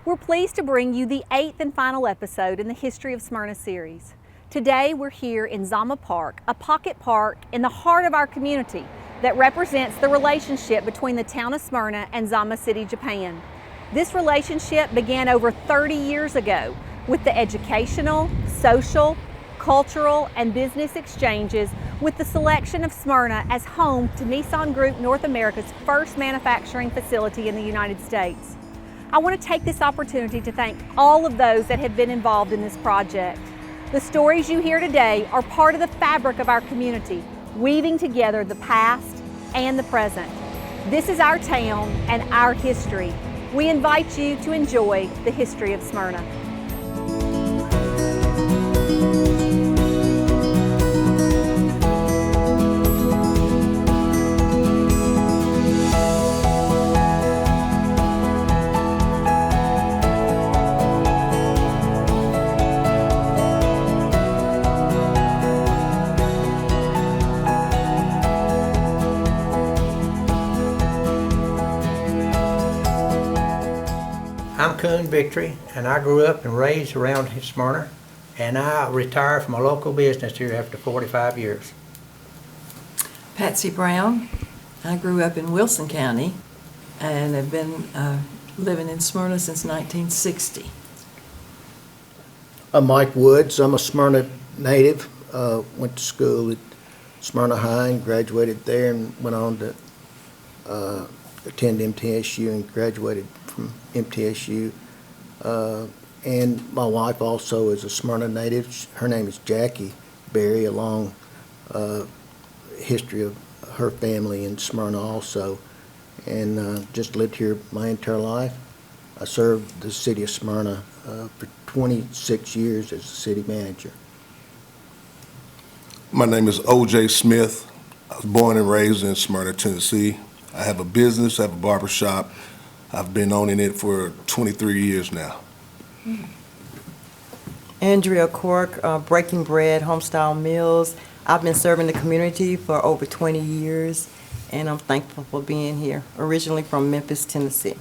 We're pleased to bring you the 8th and final episode in the History of Smyrna series. Today we're here in Zama Park, a pocket park in the heart of our community that represents the relationship between the town of Smyrna and Zama City, Japan. This relationship began over 30 years ago with the educational, social, cultural, and business exchanges with the selection of Smyrna as home to Nissan Group North America's first manufacturing facility in the United States. I want to take this opportunity to thank all of those that have been involved in this project. The stories you hear today are part of the fabric of our community, weaving together the past and the present. This is our town and our history. We invite you to enjoy the history of Smyrna. I'm Coon Victory, and I grew up and raised around Smyrna, and I retired from a local business here after 45 years. Patsy Brown. I grew up in Wilson County and have been living in Smyrna since 1960. I'm Mike Woods. I'm a Smyrna native. Went to school at Smyrna High and graduated there, and went on to attend MTSU and graduated from MTSU. And my wife also is a Smyrna native. Her name is Jackie Berry, a long history of her family in Smyrna also. And just lived here my entire life. I served the city of Smyrna for 26 years as a city manager. My name is O.J. Smith. I was born and raised in Smyrna, Tennessee. I have a business, I have a barber shop. I've been owning it for 23 years now. Andrea Cork, Breaking Bread, Homestyle Mills. I've been serving the community for over 20 years, and I'm thankful for being here, originally from Memphis, Tennessee.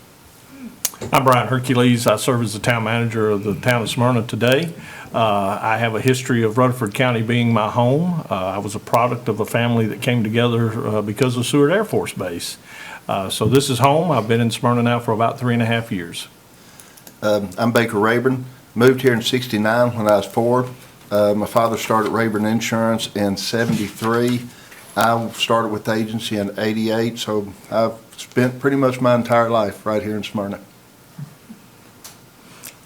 I'm Brian Hercules. I serve as the town manager of the town of Smyrna today. I have a history of Rutherford County being my home. I was a product of a family that came together because of Seward Air Force Base. So this is home. I've been in Smyrna now for about 3.5 years. I'm Baker Rayburn. Moved here in '69 when I was 4. My father started Rayburn Insurance in '73. I started with the agency in '88, so I've spent pretty much my entire life right here in Smyrna.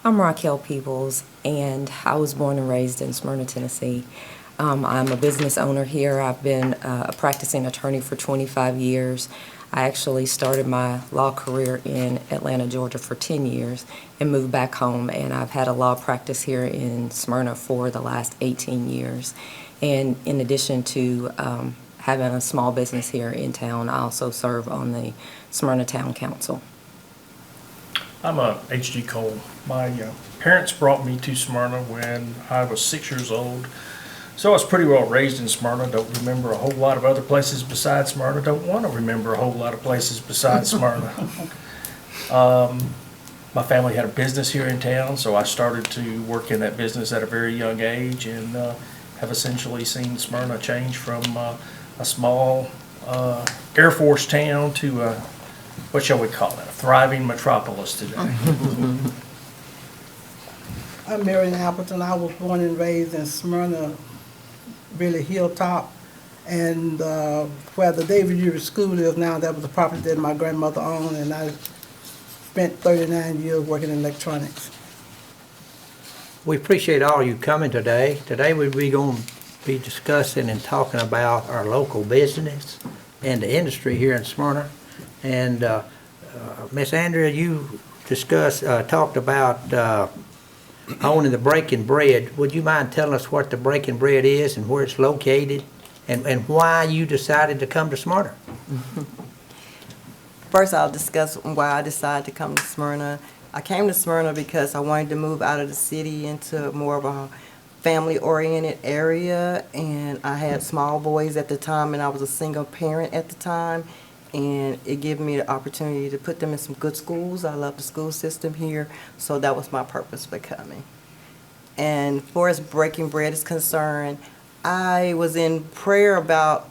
I'm Raquel Peebles, and I was born and raised in Smyrna, Tennessee. I'm a business owner here. I've been a practicing attorney for 25 years. I actually started my law career in Atlanta, Georgia for 10 years and moved back home, and I've had a law practice here in Smyrna for the last 18 years. And in addition to having a small business here in town, I also serve on the Smyrna Town Council. I'm H.G. Cole. My parents brought me to Smyrna when I was 6 years old. So I was pretty well raised in Smyrna. Don't remember a whole lot of other places besides Smyrna. Don't want to remember a whole lot of places besides Smyrna. My family had a business here in town, so I started to work in that business at a very young age, and have essentially seen Smyrna change from a small Air Force town to what shall we call it, a thriving metropolis today. I'm Marion Appleton. I was born and raised in Smyrna, really hilltop, and where the David Uri School is now, that was a property that my grandmother owned, and I spent 39 years working in electronics. We appreciate all you coming today. Today we're going to be discussing and talking about our local business and the industry here in Smyrna. And Miss Andrea, you talked about owning the Breaking Bread. Would you mind telling us what the Breaking Bread is and where it's located, and why you decided to come to Smyrna? First, I'll discuss why I decided to come to Smyrna. I came to Smyrna because I wanted to move out of the city into more of a family-oriented area, and I had small boys at the time, and I was a single parent at the time, and it gave me the opportunity to put them in some good schools. I love the school system here, so that was my purpose for coming. And as far as breaking bread is concerned, I was in prayer about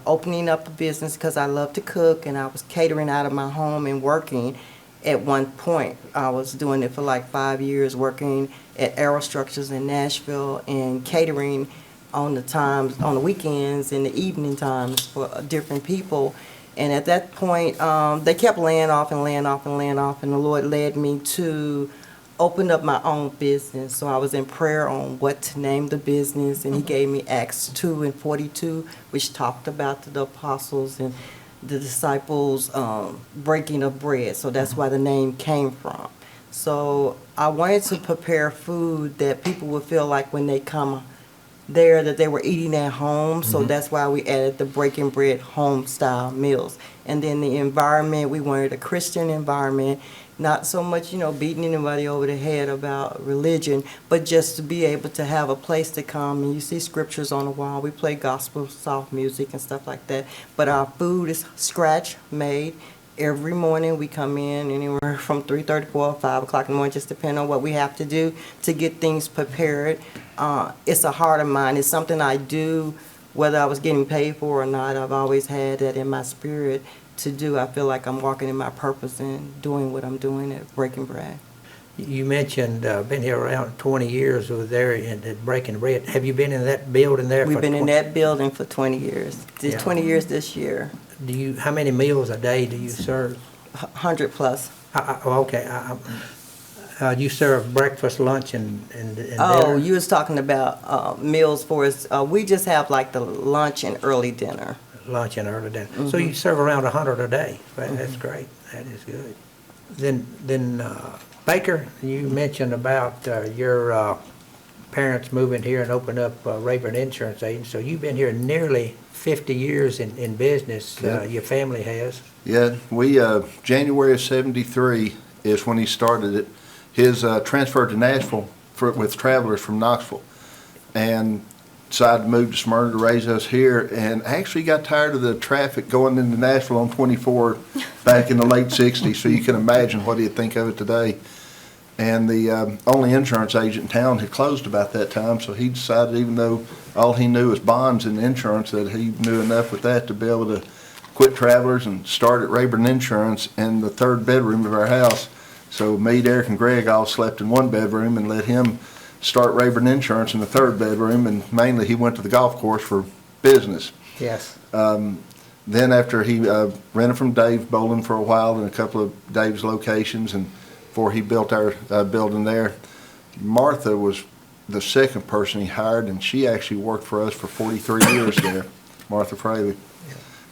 opening up a business because I love to cook, and I was catering out of my home and working. At one point, I was doing it for like 5 years, working at Aerostructures in Nashville and catering on the weekends and the evening times for different people. And at that point, they kept laying off and laying off and laying off, and the Lord led me to open up my own business. So I was in prayer on what to name the business, and He gave me Acts 2:42, which talked about the apostles and the disciples breaking of bread. So that's why the name came from. So I wanted to prepare food that people would feel like when they come there that they were eating at home. So that's why we added the breaking bread home style meals. And then the environment, we wanted a Christian environment, not so much, beating anybody over the head about religion, but just to be able to have a place to come. And you see scriptures on the wall. We play gospel, soft music and stuff like that. But our food is scratch made. Every morning we come in anywhere from 3:30, 4, 5 o'clock in the morning, just depending on what we have to do to get things prepared. It's a heart of mine. It's something I do, whether I was getting paid for or not. I've always had that in my spirit to do. I feel like I'm walking in my purpose and doing what I'm doing at Breaking Bread. You mentioned been here around 20 years over there at Breaking Bread. Have you been in that building there? We've been in that building for 20 years. Yeah. 20 years this year. How many meals a day do you serve? 100 plus. Okay. You serve breakfast, lunch, and Oh, dinner? you was talking about meals for us. We just have like the lunch and early dinner. Lunch and early dinner. So you serve around 100 a day. That's great. That is good. Then Baker, you mentioned about your parents moving here and opened up Rayburn Insurance Agency. So you've been here nearly 50 years in business. Yeah. Your family has. Yeah, we, January of '73 is when he started it. His transfer to Nashville with travelers from Knoxville, and decided to move to Smyrna to raise us here, and actually got tired of the traffic going into Nashville on 24 back in the late 60s, so you can imagine what he'd think of it today. And the only insurance agent in town had closed about that time, so he decided, even though all he knew was bonds and insurance, that he knew enough with that to be able to quit travelers and start at Rayburn Insurance in the third bedroom of our house. So me, Derek, and Greg all slept in one bedroom and let him start Rayburn Insurance in the third bedroom, and mainly he went to the golf course for business. Yes. Then after he rented from Dave Bolin for a while in a couple of Dave's locations, and before he built our building there, Martha was the second person he hired, and she actually worked for us for 43 years there, Martha Fraley.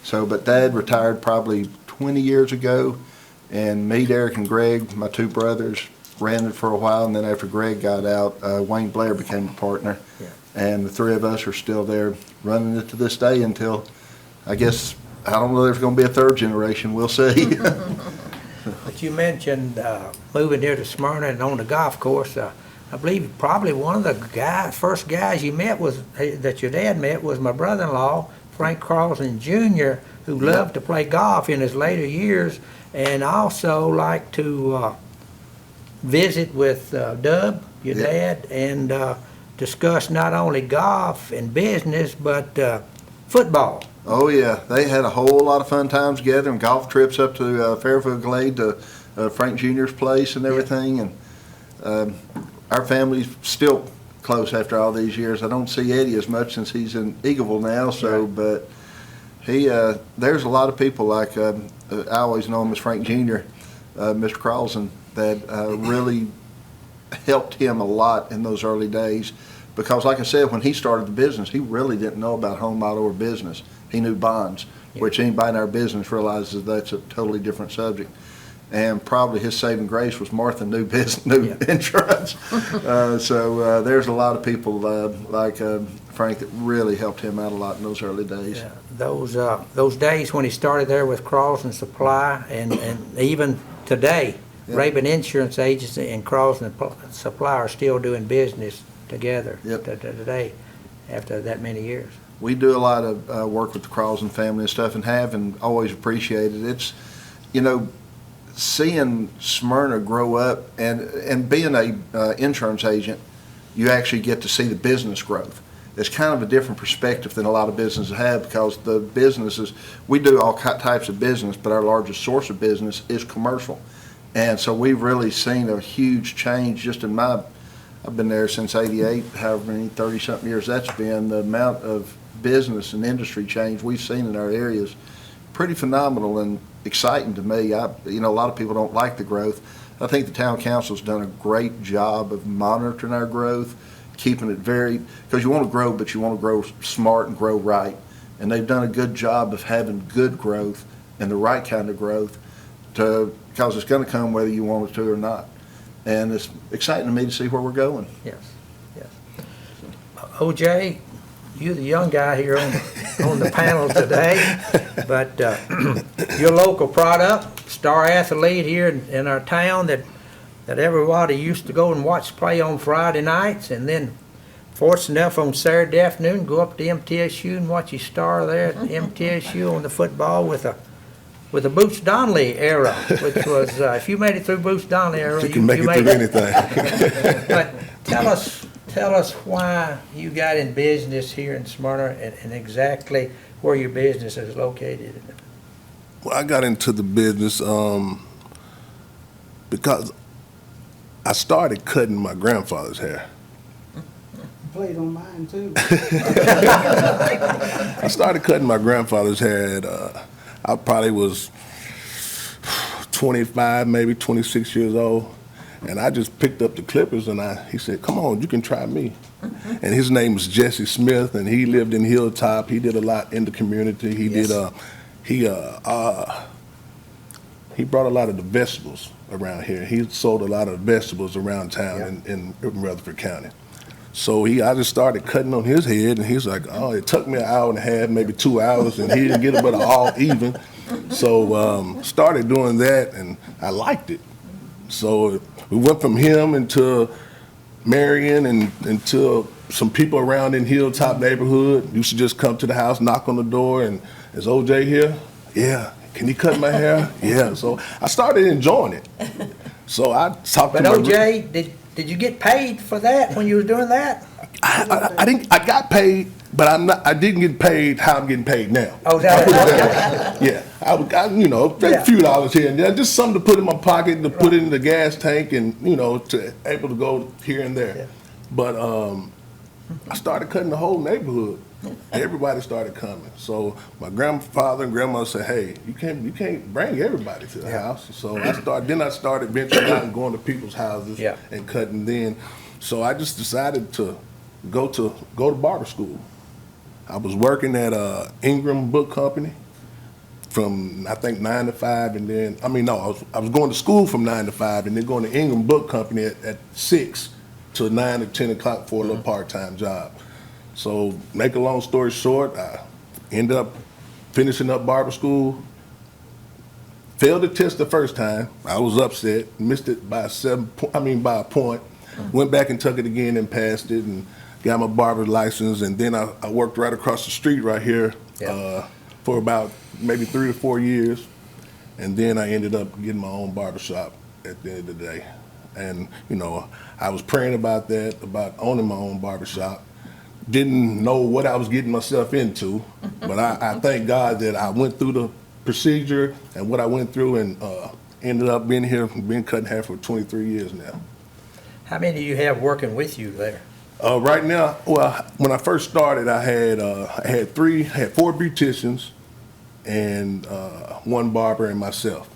So, but Dad retired probably 20 years ago, and me, Derek, and Greg, my two brothers, ran it for a while, and then after Greg got out, Wayne Blair became a partner. Yeah. And the three of us are still there running it to this day until, I guess, I don't know if there's going to be a third generation. We'll see. But you mentioned moving here to Smyrna and on the golf course. I believe probably one of the first guys you met that your dad met was my brother-in-law, Frank Carlson Jr., who loved to play golf in his later years, and also liked to visit with Dub, your dad, and discuss not only golf and business, but football. Oh, yeah. They had a whole lot of fun times together, and golf trips up to Fairfield Glade to Frank Jr.'s place and everything. And our family's still close after all these years. I don't see Eddie as much since he's in Eagleville now, so, but there's a lot of people like, I always know him as Frank Jr., Mr. Carlson, that really helped him a lot in those early days. Because like I said, when he started the business, he really didn't know about home, auto, or business. He knew bonds, which anybody in our business realizes that's a totally different subject. And probably his saving grace was Martha knew insurance. So there's a lot of people like Frank that really helped him out a lot in those early days. Yeah. Those days when he started there with Carlson Supply, and even today, Rayburn Insurance Agency and Carlson Supply are still doing business together today after that many years. We do a lot of work with the Crosland family and stuff, and have and always appreciated it. It's, you know, seeing Smyrna grow up and being a insurance agent, you actually get to see the business growth. It's kind of a different perspective than a lot of businesses have, because the businesses, we do all types of business, but our largest source of business is commercial. And so we've really seen a huge change just in I've been there since '88, however many 30-something years that's been. The amount of business and industry change we've seen in our area is pretty phenomenal and exciting to me. You know, a lot of people don't like the growth. I think the town council's done a great job of monitoring our growth, keeping it because you want to grow, but you want to grow smart and grow right. And they've done a good job of having good growth and the right kind of growth, because it's going to come whether you want it to or not. And it's exciting to me to see where we're going. Yes, yes. OJ, you're the young guy here on the panel today, but you're a local product, star athlete here in our town that everybody used to go and watch play on Friday nights, and then fortunate enough on Saturday afternoon go up to MTSU and watch you star there at MTSU on the football with a Boots Donnelly era, which was if you made it through Boots Donnelly era, You can make it through anything. But tell us why you got in business here in Smyrna, and exactly where your business is located. Well, I got into the business because I started cutting my grandfather's hair. Played on mine too. I started cutting my grandfather's hair at, I probably was 25, maybe 26 years old. And I just picked up the clippers, and he said, "Come on, you can try me." And his name was Jesse Smith, and he lived in Hilltop. He did a lot in the community. He brought a lot of the vegetables around here. He sold a lot of vegetables around town in Rutherford County. So I just started cutting on his head, and he's like, "Oh, it took me an hour and a half, maybe 2 hours, and he didn't get it but all even." So started doing that, and I liked it. So we went from him into Marion and into some people around in Hilltop neighborhood. Used to just come to the house, knock on the door, and "Is OJ here?" "Yeah." "Can he cut my hair?" "Yeah." So I started enjoying it. So I talked to But OJ, did you get paid for that when you were doing that? I didn't. I got paid, but I didn't get paid how I'm getting paid now. Oh, that Yeah, a few dollars here and there, just something to put in my pocket, to put in the gas tank, and to able to go here and there. Yeah. But I started cutting the whole neighborhood. Everybody started coming. So my grandfather and grandmother said, "Hey, you can't bring everybody to the house." So I started venturing out and going to people's houses and cutting then. So I just decided to go to barber school. I was working at Ingram Book Company from I think 9 to 5, and then I was going to school from 9 to 5, and then going to Ingram Book Company at 6 to 9 or 10 o'clock for a little part-time job. So make a long story short, I ended up finishing up barber school. Failed the test the first time. I was upset, missed it by a point. Went back and took it again and passed it, and got my barber license. And then I worked right across the street right here for about maybe 3 to 4 years. And then I ended up getting my own barber shop at the end of the day. And I was praying about that, about owning my own barber shop. Didn't know what I was getting myself into, but I thank God that I went through the procedure and what I went through, and ended up being cutting hair for 23 years now. How many do you have working with you there? Right now, well, when I first started, I had 4 beauticians and 1 barber and myself.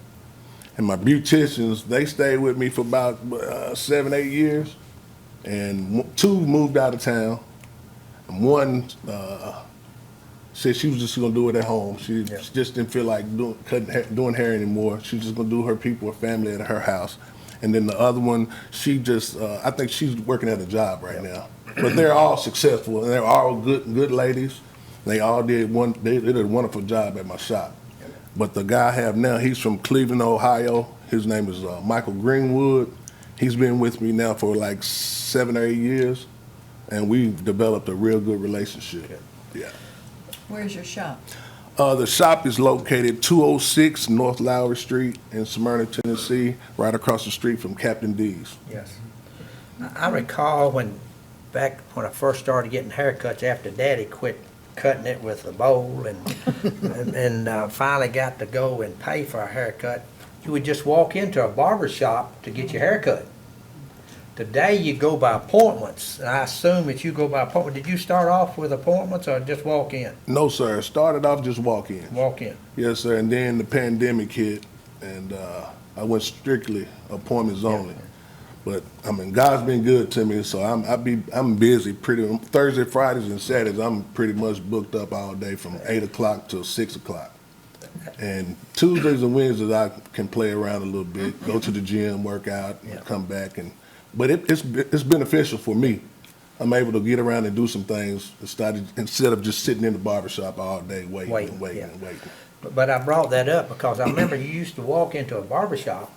And my beauticians, they stayed with me for about 7, 8 years, and 2 moved out of town. 1 said she was just gonna do it at home. She just didn't feel like doing hair anymore. She was just gonna do her people, her family at her house. And then the other one, she just, I think she's working at a job right now. But they're all successful, and they're all good ladies. They all did a wonderful job at my shop. But the guy I have now, he's from Cleveland, Ohio. His name is Michael Greenwood. He's been with me now for like 7 or 8 years, and we've developed a real good relationship. Yeah. Where's your shop? The shop is located 206 North Lowry Street in Smyrna, Tennessee, right across the street from Captain D's. Yes. I recall back when I first started getting haircuts after Daddy quit cutting it with a bowl and finally got to go and pay for a haircut, you would just walk into a barber shop to get your haircut. Today you go by appointments, and I assume that you go by appointment. Did you start off with appointments or just walk in? No, sir. Started off just walk in. Walk in. Yes, sir. And then the pandemic hit, and I went strictly appointments only. But I mean, God's been good to me, so I'm busy pretty Thursday, Fridays, and Saturdays. I'm pretty much booked up all day from 8 o'clock till 6 o'clock. And Tuesdays and Wednesdays I can play around a little bit, go to the gym, work out, and come back. But it's beneficial for me. I'm able to get around and do some things instead of just sitting in the barbershop all day waiting. But I brought that up because I remember you used to walk into a barbershop.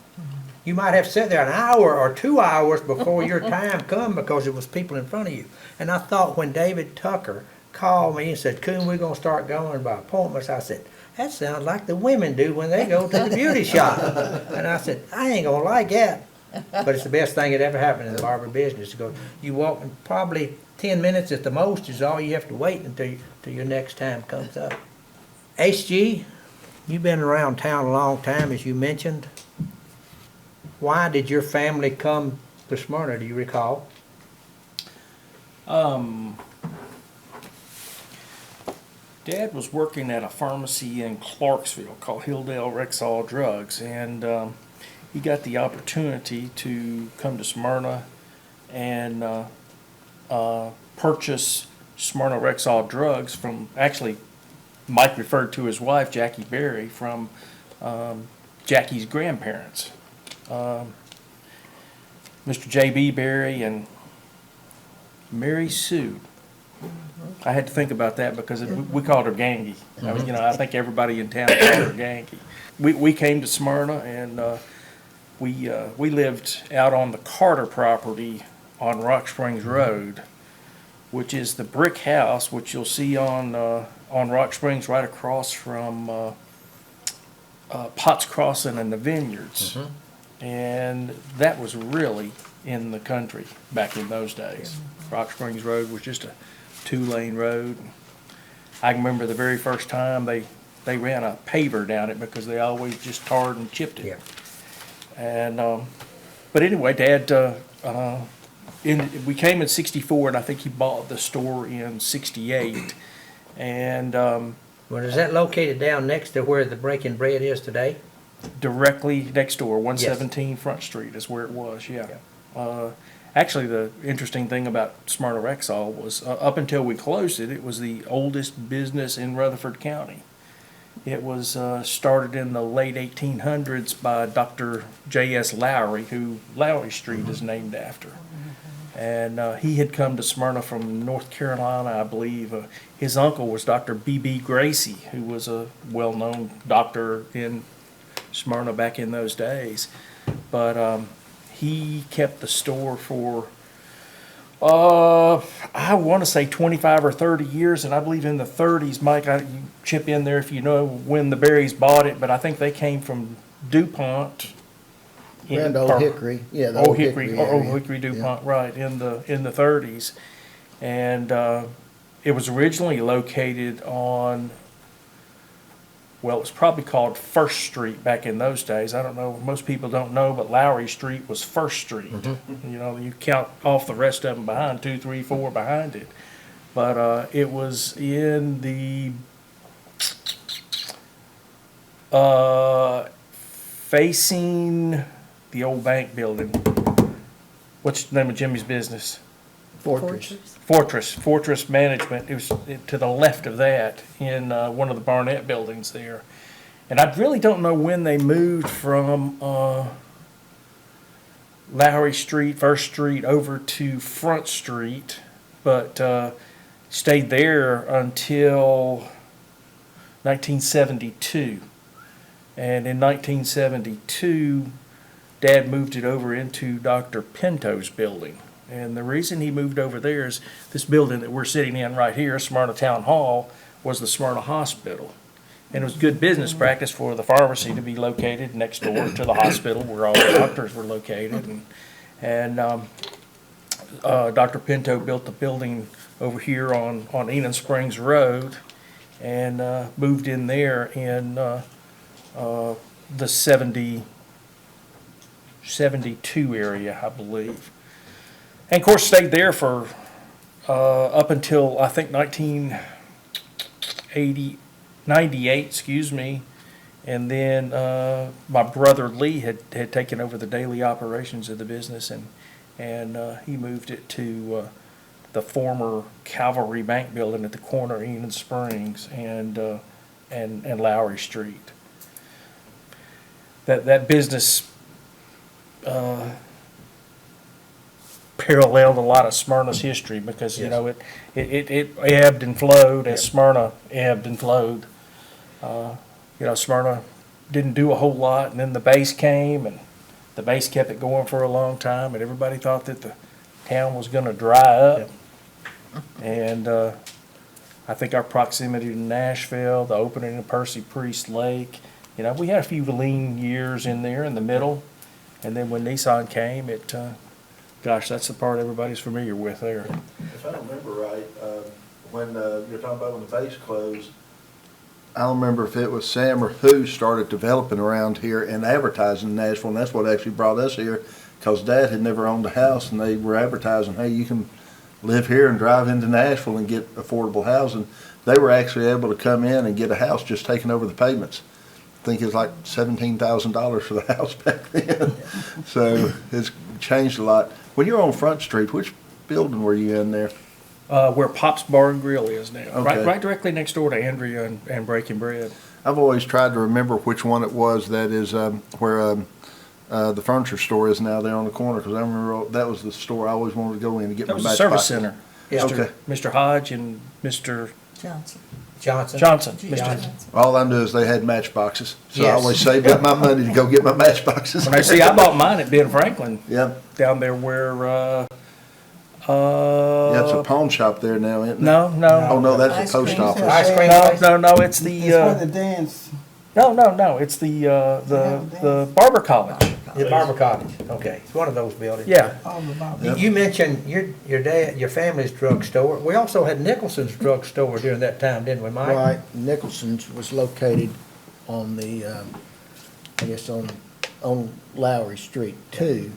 You might have sat there an hour or 2 hours before your time come because there was people in front of you. And I thought when David Tucker called me and said, "Coon, we're gonna start going by appointments," I said, "That sounds like the women do when they go to the beauty shop." And I said, "I ain't gonna like that." But it's the best thing that ever happened in the barber business. To go, you walk, and probably 10 minutes at the most is all you have to wait until your next time comes up. HG, you've been around town a long time, as you mentioned. Why did your family come to Smyrna, do you recall? Dad was working at a pharmacy in Clarksville called Hilldale Rexall Drugs, and he got the opportunity to come to Smyrna and purchase Smyrna Rexall Drugs from, actually, Mike referred to his wife, Jackie Berry, from Jackie's grandparents, Mr. J.B. Berry and Mary Sue. I had to think about that because we called her Gangy. I think everybody in town called her Gangy. We came to Smyrna, and we lived out on the Carter property on Rock Springs Road, which is the brick house which you'll see on Rock Springs right across from Potts Crossing and the Vineyards. And that was really in the country back in those days. Rock Springs Road was just a 2-lane road. I can remember the very first time they ran a paver down it because they always just tarred and chipped it. And but anyway, Dad, we came in '64, and I think he bought the store in '68. And Well, is that located down next to where the Breaking Bread is today? Directly next door, 117 Front Street is where it was. Actually, the interesting thing about Smyrna Rexall was up until we closed it, it was the oldest business in Rutherford County. It was started in the late 1800s by Dr. J.S. Lowry, who Lowry Street is named after. And he had come to Smyrna from North Carolina, I believe. His uncle was Dr. B.B. Gracie, who was a well-known doctor in Smyrna back in those days. But he kept the store for, I want to say 25 or 30 years, and I believe in the 30s, Mike, you chip in there if you know when the Berries bought it, but I think they came from DuPont. Around Old Hickory, yeah. The Old Hickory DuPont, yeah. right, in the 30s. And it was originally located on, well, it's probably called First Street back in those days. I don't know, most people don't know, but Lowry Street was First Street. You count off the rest of them behind, 2, 3, 4 behind it. But it was in the facing the old bank building. What's the name of Jimmy's business? Fortress Management. It was to the left of that in one of the Barnett buildings there. And I really don't know when they moved from Lowry Street, First Street, over to Front Street, but stayed there until 1972. And in 1972, Dad moved it over into Dr. Pinto's building. And the reason he moved over there is this building that we're sitting in right here, Smyrna Town Hall, was the Smyrna Hospital. And it was good business practice for the pharmacy to be located next door to the hospital where all the doctors were located. And Dr. Pinto built the building over here on Enon Springs Road and moved in there in the 72 area, I believe. And of course stayed there for up until I think 1998, excuse me. And then my brother Lee had taken over the daily operations of the business, and he moved it to the former Cavalry Bank building at the corner of Enon Springs and Lowry Street. That business paralleled a lot of Smyrna's history because, you know, it ebbed and flowed as Smyrna ebbed and flowed. You know, Smyrna didn't do a whole lot, and then the base came, and the base kept it going for a long time, and everybody thought that the town was going to dry up. And I think our proximity to Nashville, the opening of Percy Priest Lake, you know, we had a few lean years in there in the middle, and then when Nissan came, gosh, that's the part everybody's familiar with there. If I remember right, when you're talking about when the base closed, I don't remember if it was Sam or who started developing around here and advertising in Nashville, and that's what actually brought us here, because Dad had never owned a house, and they were advertising, hey, you can live here and drive into Nashville and get affordable housing. They were actually able to come in and get a house just taking over the payments. I think it was like $17,000 for the house back then. So it's changed a lot. When you were on Front Street, which building were you in there? Where Pop's Bar and Grill is now, Okay. right directly next door to Andrea and Breaking Bread. I've always tried to remember which one it was that is where the furniture store is now there on the corner, because I remember that was the store I always wanted to go in to get That my was a matchbox. service center. Yeah. Okay. Mr. Hodge and Mr. Johnson. Johnson. Mr. All I knew is they had matchboxes, so I Yes. always saved up my money to go get my matchboxes. When I see, I bought mine at Ben Franklin Yeah, down there where, yeah, it's a pawn shop there now, isn't it? no, Oh, no, no, that's Ice the post cream office. shop. Ice cream no, place? no, it's It's where the the, dance. no, it's the Barber College. The Barber Cottage, okay, it's one of those buildings. Yeah, All about You you mentioned your dad, your family's drugstore. We also had Nicholson's drugstore during that time, didn't we, Mike? Right, Nicholson's was located on the, I guess on Lowry Street too.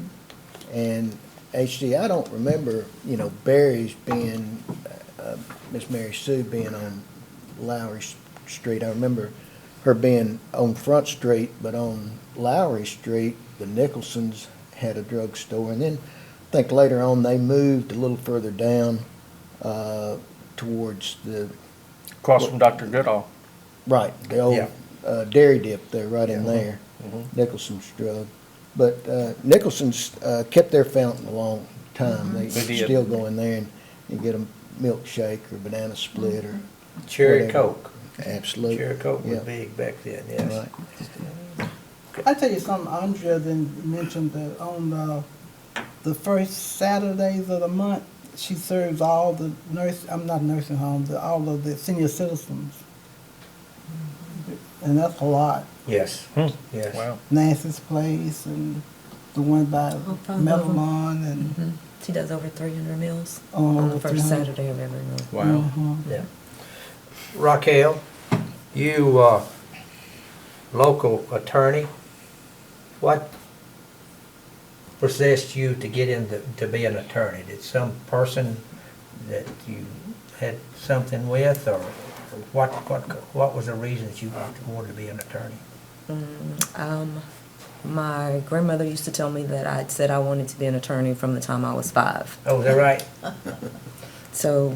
And HD, I don't remember, Barry's being, Miss Mary Sue being on Lowry Street. I remember her being on Front Street, but on Lowry Street, the Nicholsons had a drugstore. And then I think later on they moved a little further down towards the, across from Dr. Goodall. right, the Yeah. old Dairy Dip there, right in there, Nicholson's Drug. But Nicholson's kept their fountain a long time. They They did. still go in there and get a milkshake or banana split or Cherry whatever. Coke. Absolutely. Cherry Coke was Yeah. big back then, yes. Right. I tell you something, Andrea then mentioned that on the first Saturdays of the month, she serves all the not nursing homes, all of the senior citizens. And that's a lot. Yes, yes. Wow. Nancy's Place and the one by Metalon and. Mhm. She does over 300 meals Oh, on the first 300. Saturday of every month. Wow. Yeah. Raquel, you local attorney, what possessed you to get into to be an attorney? Did some person that you had something with, or what was the reason that you wanted to be an attorney? My grandmother used to tell me that I'd said I wanted to be an attorney from the time I was 5. Oh, is that right? So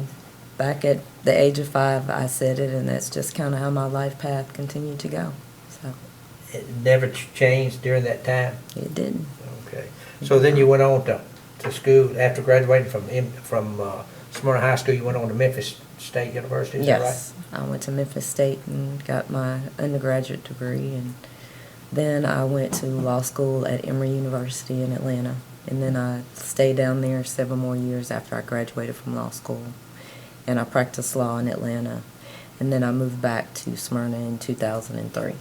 back at the age of 5, I said it, and that's just kind of how my life path continued to go. So It never changed during that time? it didn't. Okay. So then you went on to school, after graduating from Smyrna High School, you went on to Memphis State University, is that right? Yes, I went to Memphis State and got my undergraduate degree, and then I went to law school at Emory University in Atlanta, and then I stayed down there 7 more years after I graduated from law school, and I practiced law in Atlanta. and then I moved back to Smyrna in 2003.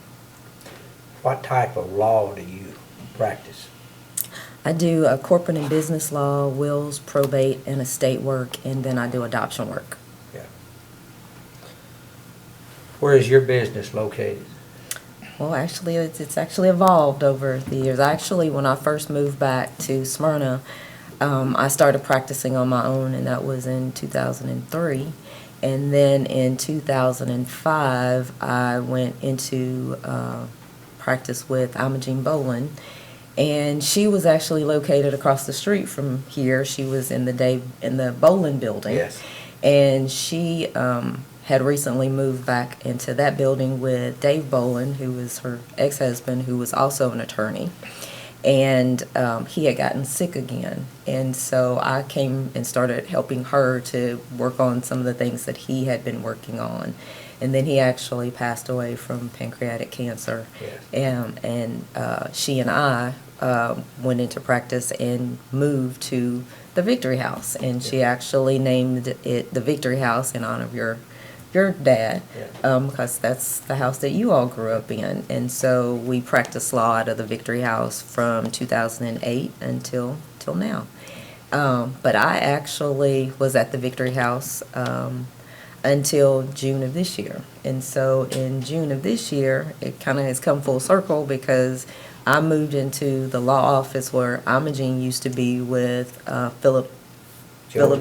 What type of law do you practice? I do corporate and business law, wills, probate, and estate work, and then I do adoption work. Yeah. Where is your business located? Well, actually, it's actually evolved over the years. Actually, when I first moved back to Smyrna, I started practicing on my own, and that was in 2003. And then in 2005, I went into practice with Imogene Bolin, and she was actually located across the street from here. She was in the Bolin building. Yes. And she had recently moved back into that building with Dave Bolin, who was her ex-husband, who was also an attorney. And he had gotten sick again. And so I came and started helping her to work on some of the things that he had been working on. And then he actually passed away from pancreatic cancer. Yes. And she and I went into practice and moved to the Victory House. And she actually named it the Victory House in honor of your dad, because that's the house that you all grew up in. And so we practiced law out of the Victory House from 2008 until now. But I actually was at the Victory House until June of this year. And so in June of this year, it kind of has come full circle because I moved into the law office where Imogene used to be with Philip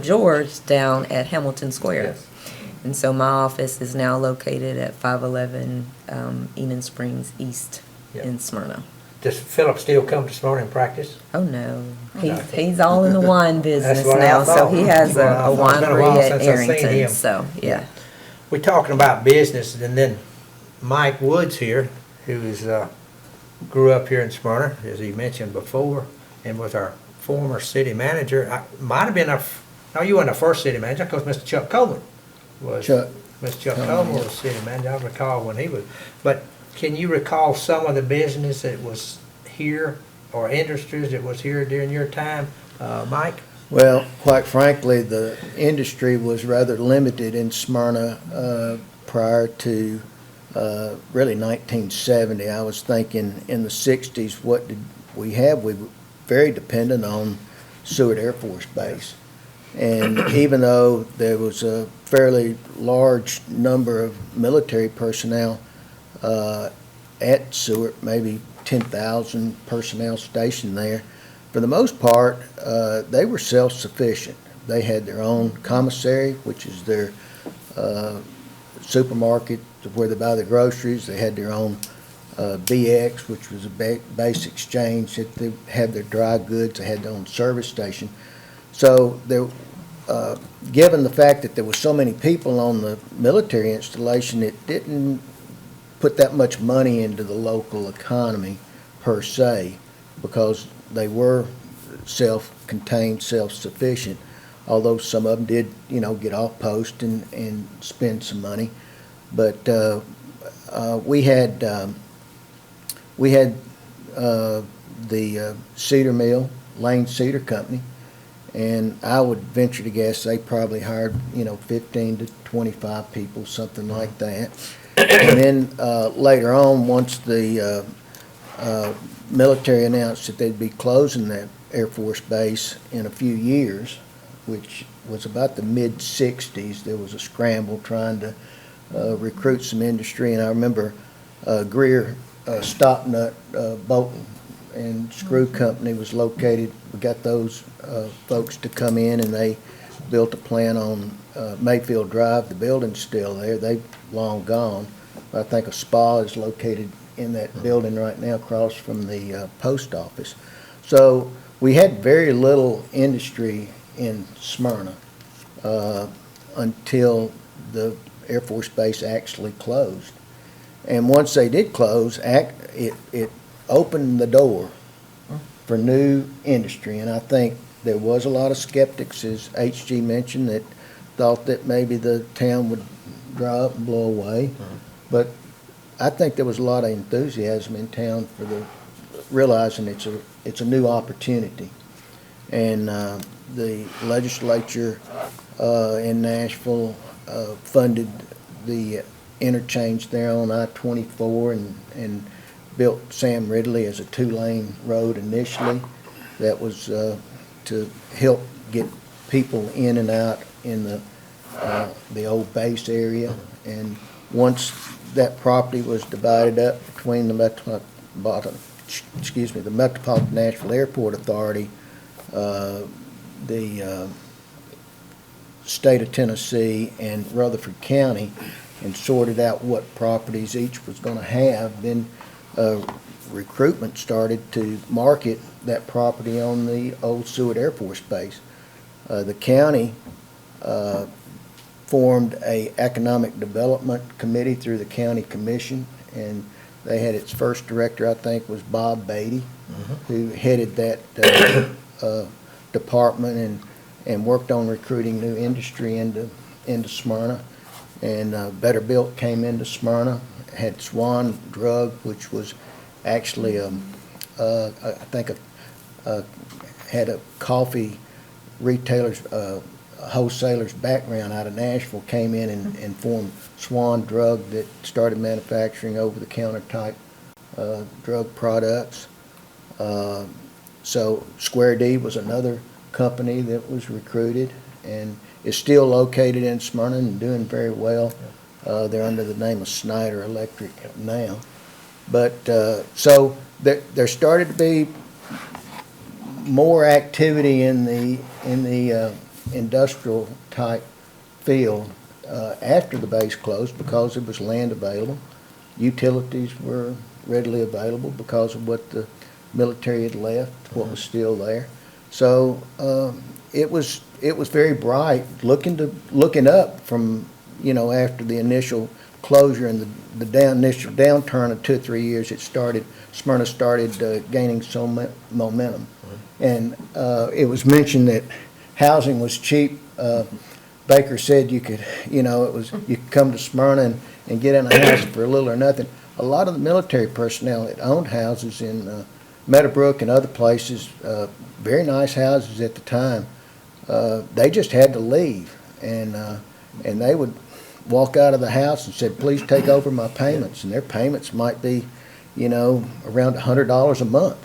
George down at Hamilton Square. Yes. And so my office is now located at 511 Enon Springs East in Smyrna. Does Philip still come to Smyrna and practice? Oh, no. He's all in the wine business what I now, so thought. he has That's a what I thought. It's been a while winery at since I've seen Arrington. him. So, yeah. We're talking about business, and then Mike Woods here, who is grew up here in Smyrna, as he mentioned before, and was our former city manager. Might have been no, you weren't our first city manager, because Mr. Chuck Coleman was. Mr. Chuck Coleman was city manager. I recall when he was. But can you recall some of the business that was here, or industries that was here during your time, Mike? Well, quite frankly, the industry was rather limited in Smyrna prior to really 1970. I was thinking in the 60s, what did we have? We were very dependent on Seward Air Force Base. And even though there was a fairly large number of military personnel at Seward, maybe 10,000 personnel stationed there, for the most part, they were self-sufficient. They had their own commissary, which is their supermarket where they buy the groceries. They had their own BX, which was a base exchange. They had their dry goods. They had their own service station. So given the fact that there were so many people on the military installation, it didn't put that much money into the local economy per se, because they were self-contained, self-sufficient, although some of them did, get off post and spend some money. But we had the cedar mill, Lane Cedar Company, and I would venture to guess they probably hired, 15 to 25 people, something like that. And then later on, once the military announced that they'd be closing that Air Force Base in a few years, which was about the mid-60s, there was a scramble trying to recruit some industry. And I remember Greer Stopnut Bolton and Screw Company was located. We got those folks to come in, and they built a plant on Mayfield Drive. The building's still there. They've long gone. I think a spa is located in that building right now across from the post office. So we had very little industry in Smyrna until the Air Force Base actually closed. And once they did close, it opened the door for new industry. And I think there was a lot of skeptics, as H.G. mentioned, that thought that maybe the town would dry up and blow away. But I think there was a lot of enthusiasm in town for realizing it's a new opportunity. And the legislature in Nashville funded the interchange there on I-24 and built Sam Ridley as a two-lane road initially. That was to help get people in and out in the old base area. And once that property was divided up between the Metropolitan Nashville Airport Authority, the state of Tennessee and Rutherford County, and sorted out what properties each was going to have, then recruitment started to market that property on the old Seward Air Force Base. The county formed a economic development committee through the county commission, and they had its first director, I think, was Bob Beatty, who headed that department and worked on recruiting new industry into Smyrna. And Better Built came into Smyrna, had Swan Drug, which was actually, I think, had a coffee retailer's, wholesaler's background out of Nashville, came in and formed Swan Drug that started manufacturing over-the-counter type drug products. So Square D was another company that was recruited and is still located in Smyrna and doing very well. They're under the name of Snyder Electric now. But so there started to be more activity in the industrial type field after the base closed because there was land available. Utilities were readily available because of what the military had left, what was still there. So it was very bright looking up from, after the initial closure and the initial downturn of 2 or 3 years. Smyrna started gaining some momentum. And it was mentioned that housing was cheap. Baker said you could come to Smyrna and get in a house for little or nothing. A lot of the military personnel that owned houses in Meadowbrook and other places, very nice houses at the time, they just had to leave, and they would walk out of the house and said, "Please take over my payments," and their payments might be, around $100 a month,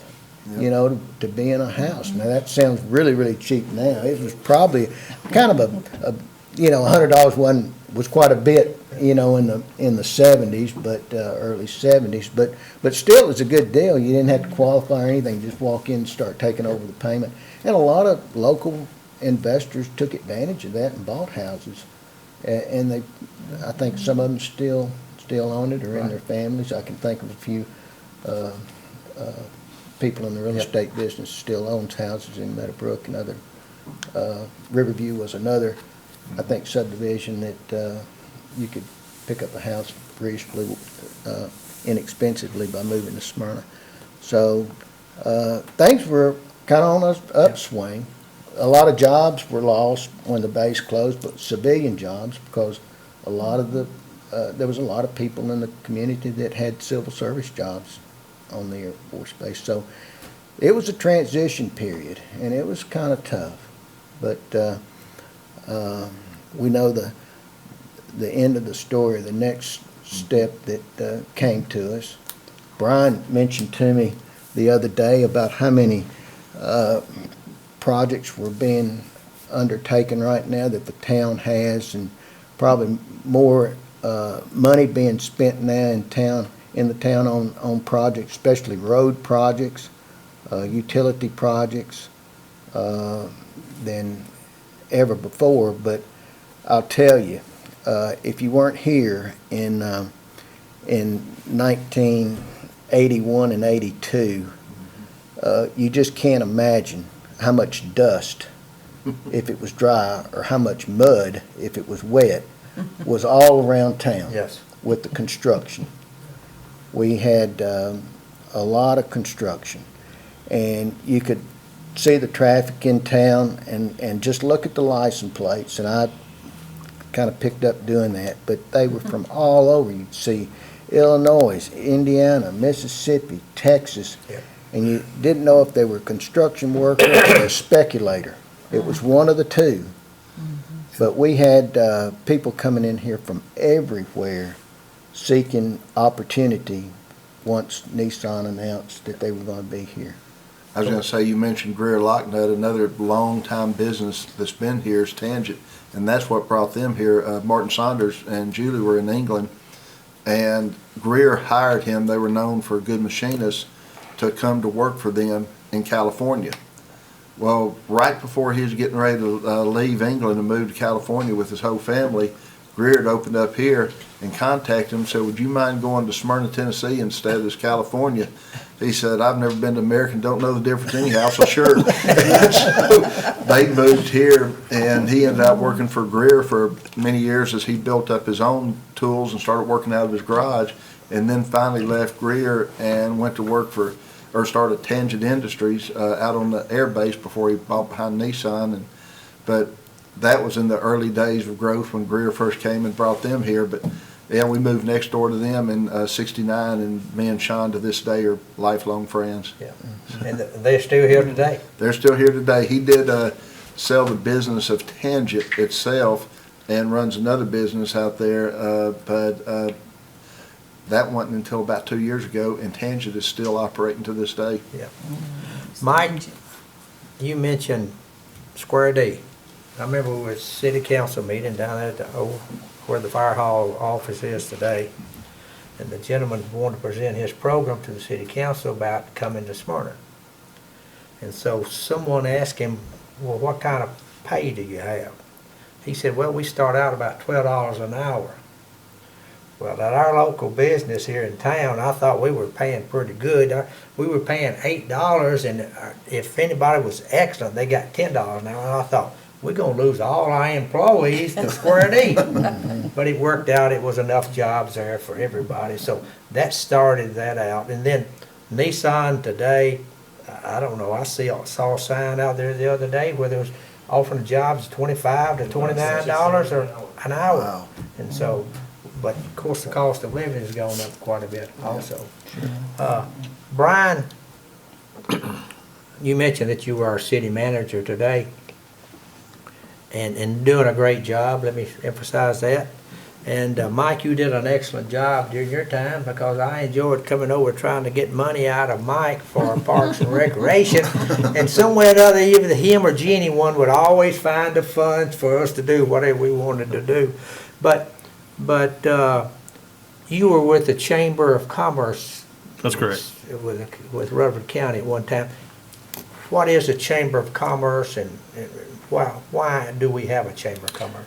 to be in a house. Now that sounds really, really cheap now. It was probably kind of $100 was quite a bit, in the 70s, but early 70s, but still it was a good deal. You didn't have to qualify or anything; just walk in and start taking over the payment. And a lot of local investors took advantage of that and bought houses, and I think some of them still own it or in their families. I can think of a few people in the real estate business still owns houses in Meadowbrook and other. Riverview was another, I think, subdivision that you could pick up a house reasonably inexpensively by moving to Smyrna. So things were kind of on an upswing. A lot of jobs were lost when the base closed, but civilian jobs, because there was a lot of people in the community that had civil service jobs on the Air Force Base. So it was a transition period, and it was kind of tough. But we know the end of the story, the next step that came to us. Brian mentioned to me the other day about how many projects were being undertaken right now that the town has, and probably more money being spent now in the town on projects, especially road projects, utility projects, than ever before. But I'll tell you, if you weren't here in 1981 and 82, you just can't imagine how much dust, if it was dry, or how much mud, if it was wet, was all around town. Yes. With the construction. We had a lot of construction, and you could see the traffic in town and just look at the license plates, and I kind of picked up doing that, but they were from all over. You'd see Illinois, Indiana, Mississippi, Texas, and you didn't know if they were construction worker or a speculator. It was one of the two. But we had people coming in here from everywhere seeking opportunity once Nissan announced that they were going to be here. I was gonna say, you mentioned Greer Locknut, another long-time business that's been here is Tangent, and that's what brought them here. Martin Saunders and Julie were in England, and Greer hired him. They were known for good machinists to come to work for them in California. Well, right before he was getting ready to leave England and move to California with his whole family, Greer had opened up here and contacted him and said, would you mind going to Smyrna, Tennessee instead of this California? He said, I've never been to America and don't know the difference anyhow, so sure. So they moved here, and he ended up working for Greer for many years as he built up his own tools and started working out of his garage, and then finally left Greer and went to work for, or started Tangent Industries out on the air base before he bought behind Nissan. But that was in the early days of growth when Greer first came and brought them here. But yeah, we moved next door to them in '69, and me and Sean to this day are lifelong friends. Yeah, and they're still here today. They're still here today. He did sell the business of Tangent itself and runs another business out there, but that wasn't until about 2 years ago, and Tangent is still operating to this day. Yeah. Mike, you mentioned Square D. I remember we were at a city council meeting down there at the old, where the fire hall office is today, and the gentleman wanted to present his program to the city council about coming to Smyrna. And so someone asked him, well, what kind of pay do you have? He said, well, we start out about $12 an hour. Well, at our local business here in town, I thought we were paying pretty good. We were paying $8, and if anybody was excellent, they got $10 an hour. And I thought, we're going to lose all our employees to Square D. But it worked out. It was enough jobs there for everybody. So that started that out. And then Nissan today, I don't know, I saw a sign out there the other day where there was offering jobs $25 to $29 or an hour. Wow. And so, but of course the cost of living has gone up quite a bit also. Brian, you mentioned that you are our city manager today and doing a great job. Let me emphasize that. And Mike, you did an excellent job during your time, because I enjoyed coming over trying to get money out of Mike for Parks and Recreation. And somewhere or other, either him or Jenny one would always find the funds for us to do whatever we wanted to do. But you were with the Chamber of Commerce. That's correct. With Rutherford County at one time. What is the Chamber of Commerce, and why do we have a Chamber of Commerce?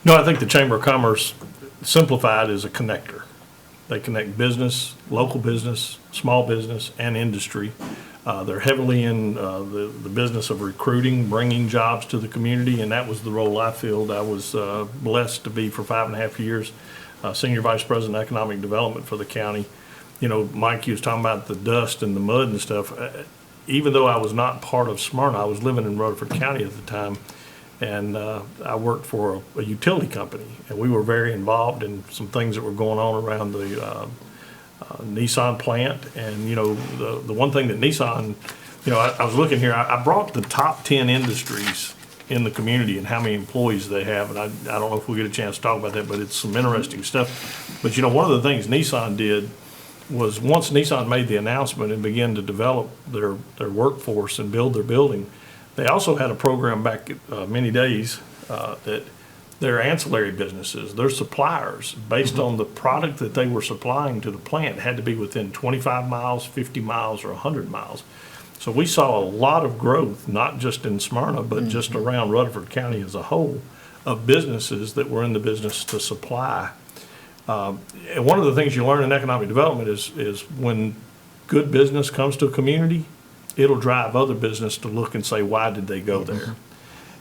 No, I think the Chamber of Commerce, simplified, is a connector. They connect business, local business, small business, and industry. They're heavily in the business of recruiting, bringing jobs to the community, and that was the role I filled. I was blessed to be for 5.5 years Senior Vice President of Economic Development for the county. You know, Mike, you was talking about the dust and the mud and stuff. Even though I was not part of Smyrna, I was living in Rutherford County at the time, and I worked for a utility company, and we were very involved in some things that were going on around the Nissan plant. And you know, the one thing that Nissan, you know, I was looking here, I brought the top 10 industries in the community and how many employees they have, and I don't know if we'll get a chance to talk about that, but it's some interesting stuff. But you know, one of the things Nissan did was, once Nissan made the announcement and began to develop their workforce and build their building, they also had a program back many days that their ancillary businesses, their suppliers, based on the product that they were supplying to the plant, had to be within 25 miles, 50 miles, or 100 miles. So we saw a lot of growth, not just in Smyrna, but just around Rutherford County as a whole, of businesses that were in the business to supply. And one of the things you learn in economic development is when good business comes to a community, it'll drive other business to look and say, why did they go there?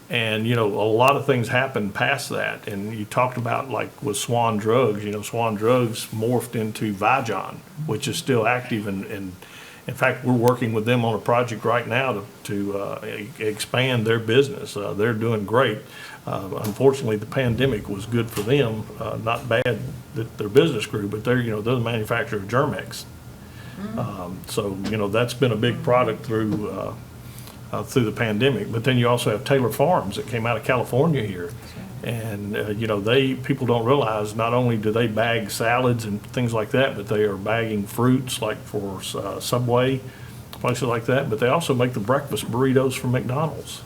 And, you know, a lot of things happen past that. And you talked about, like with Swan Drugs, you know, Swan Drugs morphed into Vigon, which is still active. And in fact, we're working with them on a project right now to expand their business. They're doing great. Unfortunately, the pandemic was good for them. Not bad that their business grew, but they're the manufacturer of Germex. So that's been a big product through the pandemic. But then you also have Taylor Farms that came out of California here, And, people don't realize not only do they bag salads and things like that, but they are bagging fruits like for Subway, places like that, but they also make the breakfast burritos from McDonald's,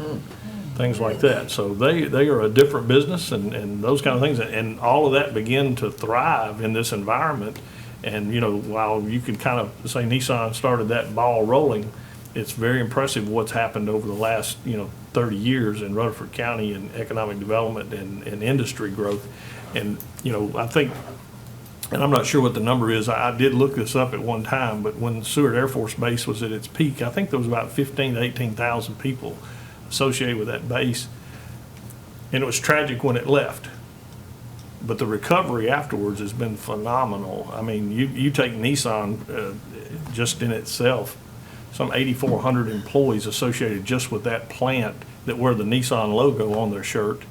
things like that. So they are a different business and those kind of things. And all of that begin to thrive in this environment. And, while you could kind of say Nissan started that ball rolling, it's very impressive what's happened over the last, 30 years in Rutherford County in economic development and industry growth. And, I think, and I'm not sure what the number is, I did look this up at one time, but when Seward Air Force Base was at its peak, I think there was about 15 to 18,000 people associated with that base. And it was tragic when it left. But the recovery afterwards has been phenomenal. I mean, you take Nissan just in itself, some 8,400 employees associated just with that plant that wear the Nissan logo on their shirt.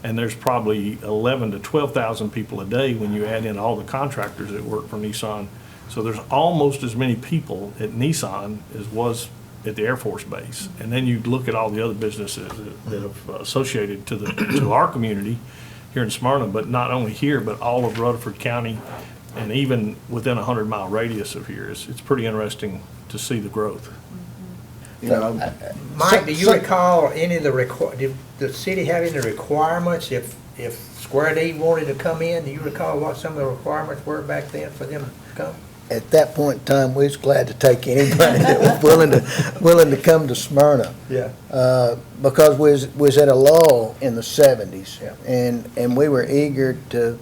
And there's probably 11 to 12,000 people a day when you add in all the contractors that work for Nissan. So there's almost as many people at Nissan as was at the Air Force Base. And then you look at all the other businesses that have associated to our community here in Smyrna, but not only here, but all of Rutherford County and even within a 100-mile radius of here. It's pretty interesting to see the growth. Mike, do you recall any of did the city have any requirements if Square D wanted to come in? Do you recall what some of the requirements were back then for them to come? At that point in time, we was glad to take anybody that was willing to come to Smyrna. Yeah. Because we was at a lull in the 70s. Yeah. And we were eager to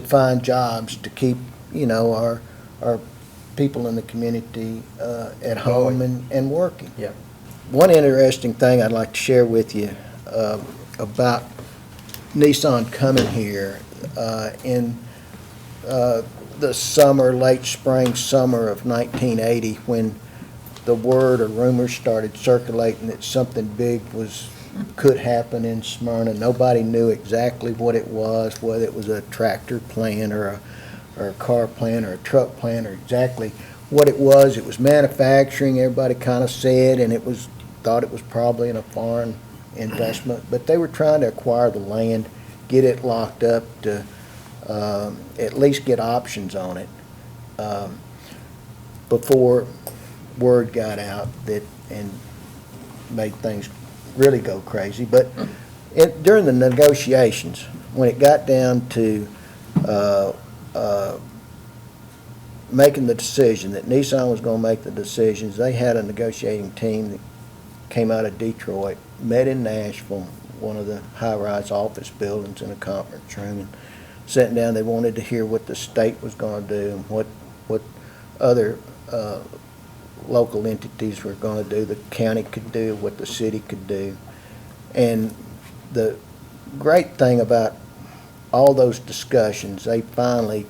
find jobs to keep, our people in the community at home and working. Yeah. One interesting thing I'd like to share with you about Nissan coming here in the summer, late spring, summer of 1980, when the word or rumors started circulating that something big could happen in Smyrna. Nobody knew exactly what it was, whether it was a tractor plant or a car plant or a truck plant or exactly what it was. It was manufacturing, everybody kind of said, and thought it was probably in a foreign investment, but they were trying to acquire the land, get it locked up to at least get options on it before word got out and made things really go crazy. But during the negotiations, when it got down to making the decision that Nissan was going to make the decisions, they had a negotiating team that came out of Detroit, met in Nashville, one of the high-rise office buildings in a conference room, and sitting down. They wanted to hear what the state was going to do and what other local entities were going to do, the county could do, what the city could do. And the great thing about all those discussions, they finally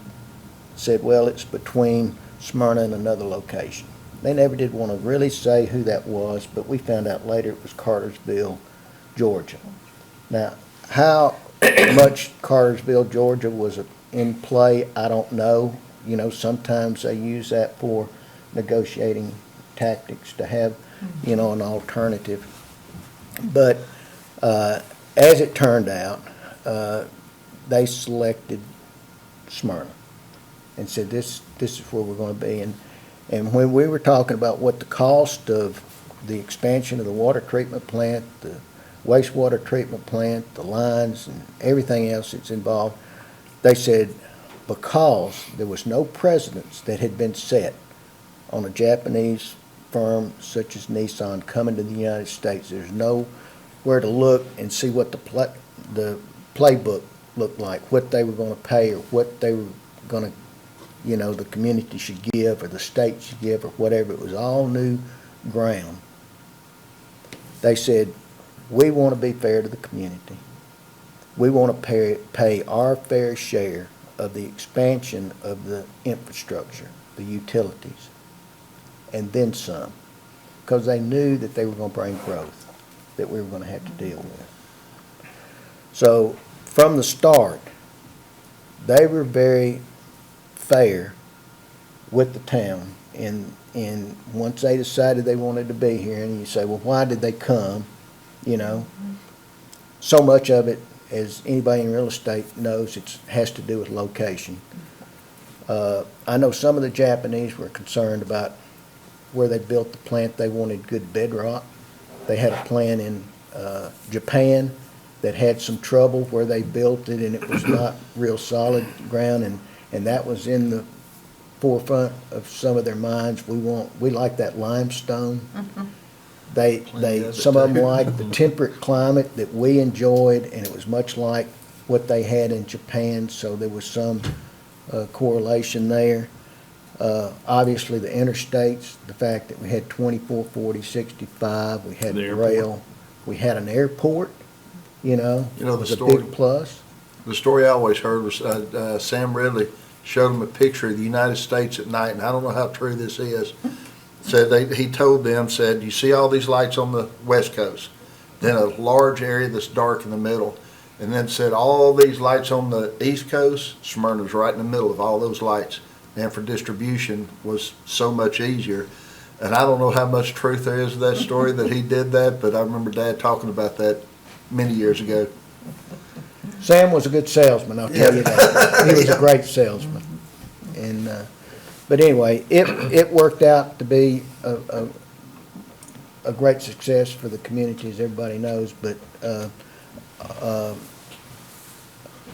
said, well, it's between Smyrna and another location. They never did want to really say who that was, but we found out later it was Cartersville, Georgia. Now, how much Cartersville, Georgia was in play, I don't know. Sometimes they use that for negotiating tactics to have, an alternative. But as it turned out, they selected Smyrna and said, this is where we're going to be. And when we were talking about what the cost of the expansion of the water treatment plant, the wastewater treatment plant, the lines, and everything else that's involved, they said because there was no precedence that had been set on a Japanese firm such as Nissan coming to the United States, there's nowhere to look and see what the playbook looked like, what they were going to pay or what they were going to, the community should give or the state should give or whatever. It was all new ground. They said, we want to be fair to the community. We want to pay our fair share of the expansion of the infrastructure, the utilities, and then some, because they knew that they were going to bring growth that we were going to have to deal with. So from the start, they were very fair with the town, and once they decided they wanted to be here, and you say, well, why did they come? So much of it as anybody in real estate knows, it has to do with location. I know some of the Japanese were concerned about where they built the plant. They wanted good bedrock. They had a plant in Japan that had some trouble where they built it, and it was not real solid ground, and that was in the forefront of some of their minds. We like that limestone. Some of them liked the temperate climate that we enjoyed, and it was much like what they had in Japan, so there was some correlation there. Obviously, the interstates, the fact that we had 24, 40, 65, we had The the airport. rail, we had an airport, the was a story- big plus. The story I always heard was Sam Ridley showed them a picture of the United States at night, and I don't know how true this is. He told them, you see all these lights on the west coast, then a large area that's dark in the middle, and then said all these lights on the east coast, Smyrna was right in the middle of all those lights, and for distribution was so much easier. And I don't know how much truth there is to that story that he did that, but I remember Dad talking about that many years ago. Sam was a good salesman, I'll tell you that. He was a great salesman. And, but anyway, it worked out to be a great success for the community, as everybody knows, but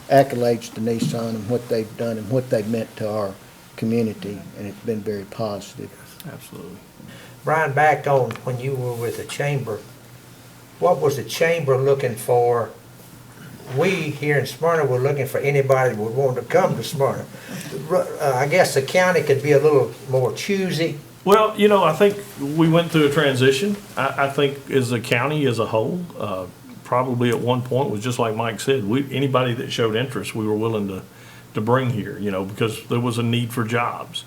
accolades to Nissan and what they've done and what they've meant to our community, and it's been very positive. Absolutely. Brian, back on when you were with the chamber, what was the chamber looking for? We here in Smyrna were looking for anybody that would want to come to Smyrna. I guess the county could be a little more choosy. Well, I think we went through a transition. I think as a county as a whole, probably at one point was just like Mike said, anybody that showed interest, we were willing to bring here, because there was a need for jobs.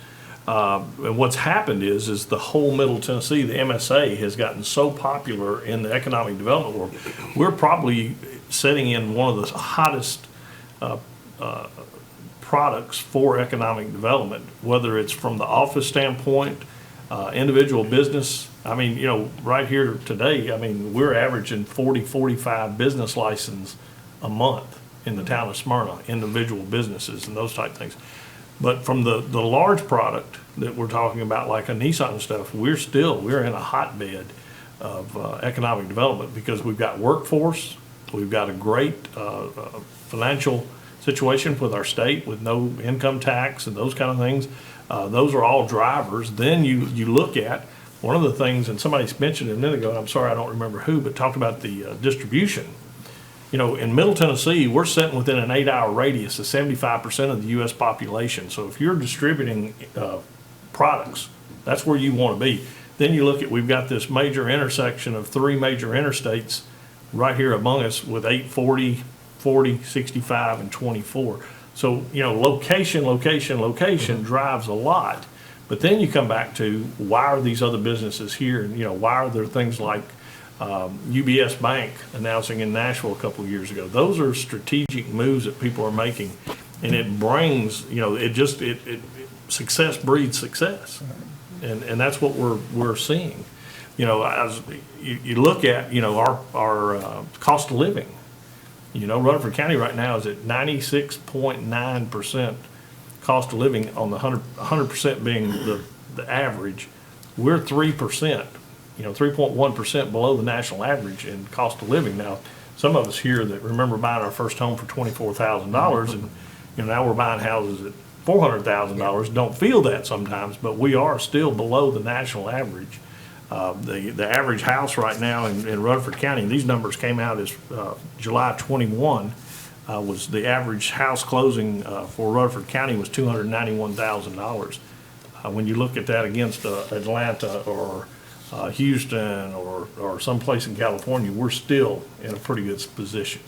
And what's happened is the whole Middle Tennessee, the MSA, has gotten so popular in the economic development world. We're probably setting in one of the hottest products for economic development, whether it's from the office standpoint, individual business. I mean, right here today, we're averaging 40, 45 business licenses a month in the town of Smyrna, individual businesses and those type things. But from the large product that we're talking about, like a Nissan and stuff, we're in a hotbed of economic development because we've got workforce, we've got a great financial situation with our state with no income tax and those kind of things. Those are all drivers. Then you look at one of the things, and somebody mentioned it a minute ago, and I'm sorry I don't remember who, but talked about the distribution. In Middle Tennessee, we're sitting within an 8-hour radius of 75% of the U.S. population. So if you're distributing products, that's where you want to be. Then you look at, we've got this major intersection of 3 major interstates right here among us with 840, 40, 65, and 24. So, location drives a lot. But then you come back to, why are these other businesses here? And, why are there things like UBS Bank announcing in Nashville a couple of years ago? Those are strategic moves that people are making, and it brings, success breeds success, and that's what we're seeing. As you look at, our cost of living. Rutherford County right now is at 96.9% cost of living on the 100% being the average. We're 3%. 3.1% below the national average in cost of living. Now, some of us here that remember buying our first home for $24,000 and now we're buying houses at $400,000 don't feel that sometimes, but we are still below the national average. The average house right now in Rutherford County, and these numbers came out as July 21, was the average house closing for Rutherford County was $291,000. When you look at that against Atlanta or Houston or someplace in California, we're still in a pretty good position,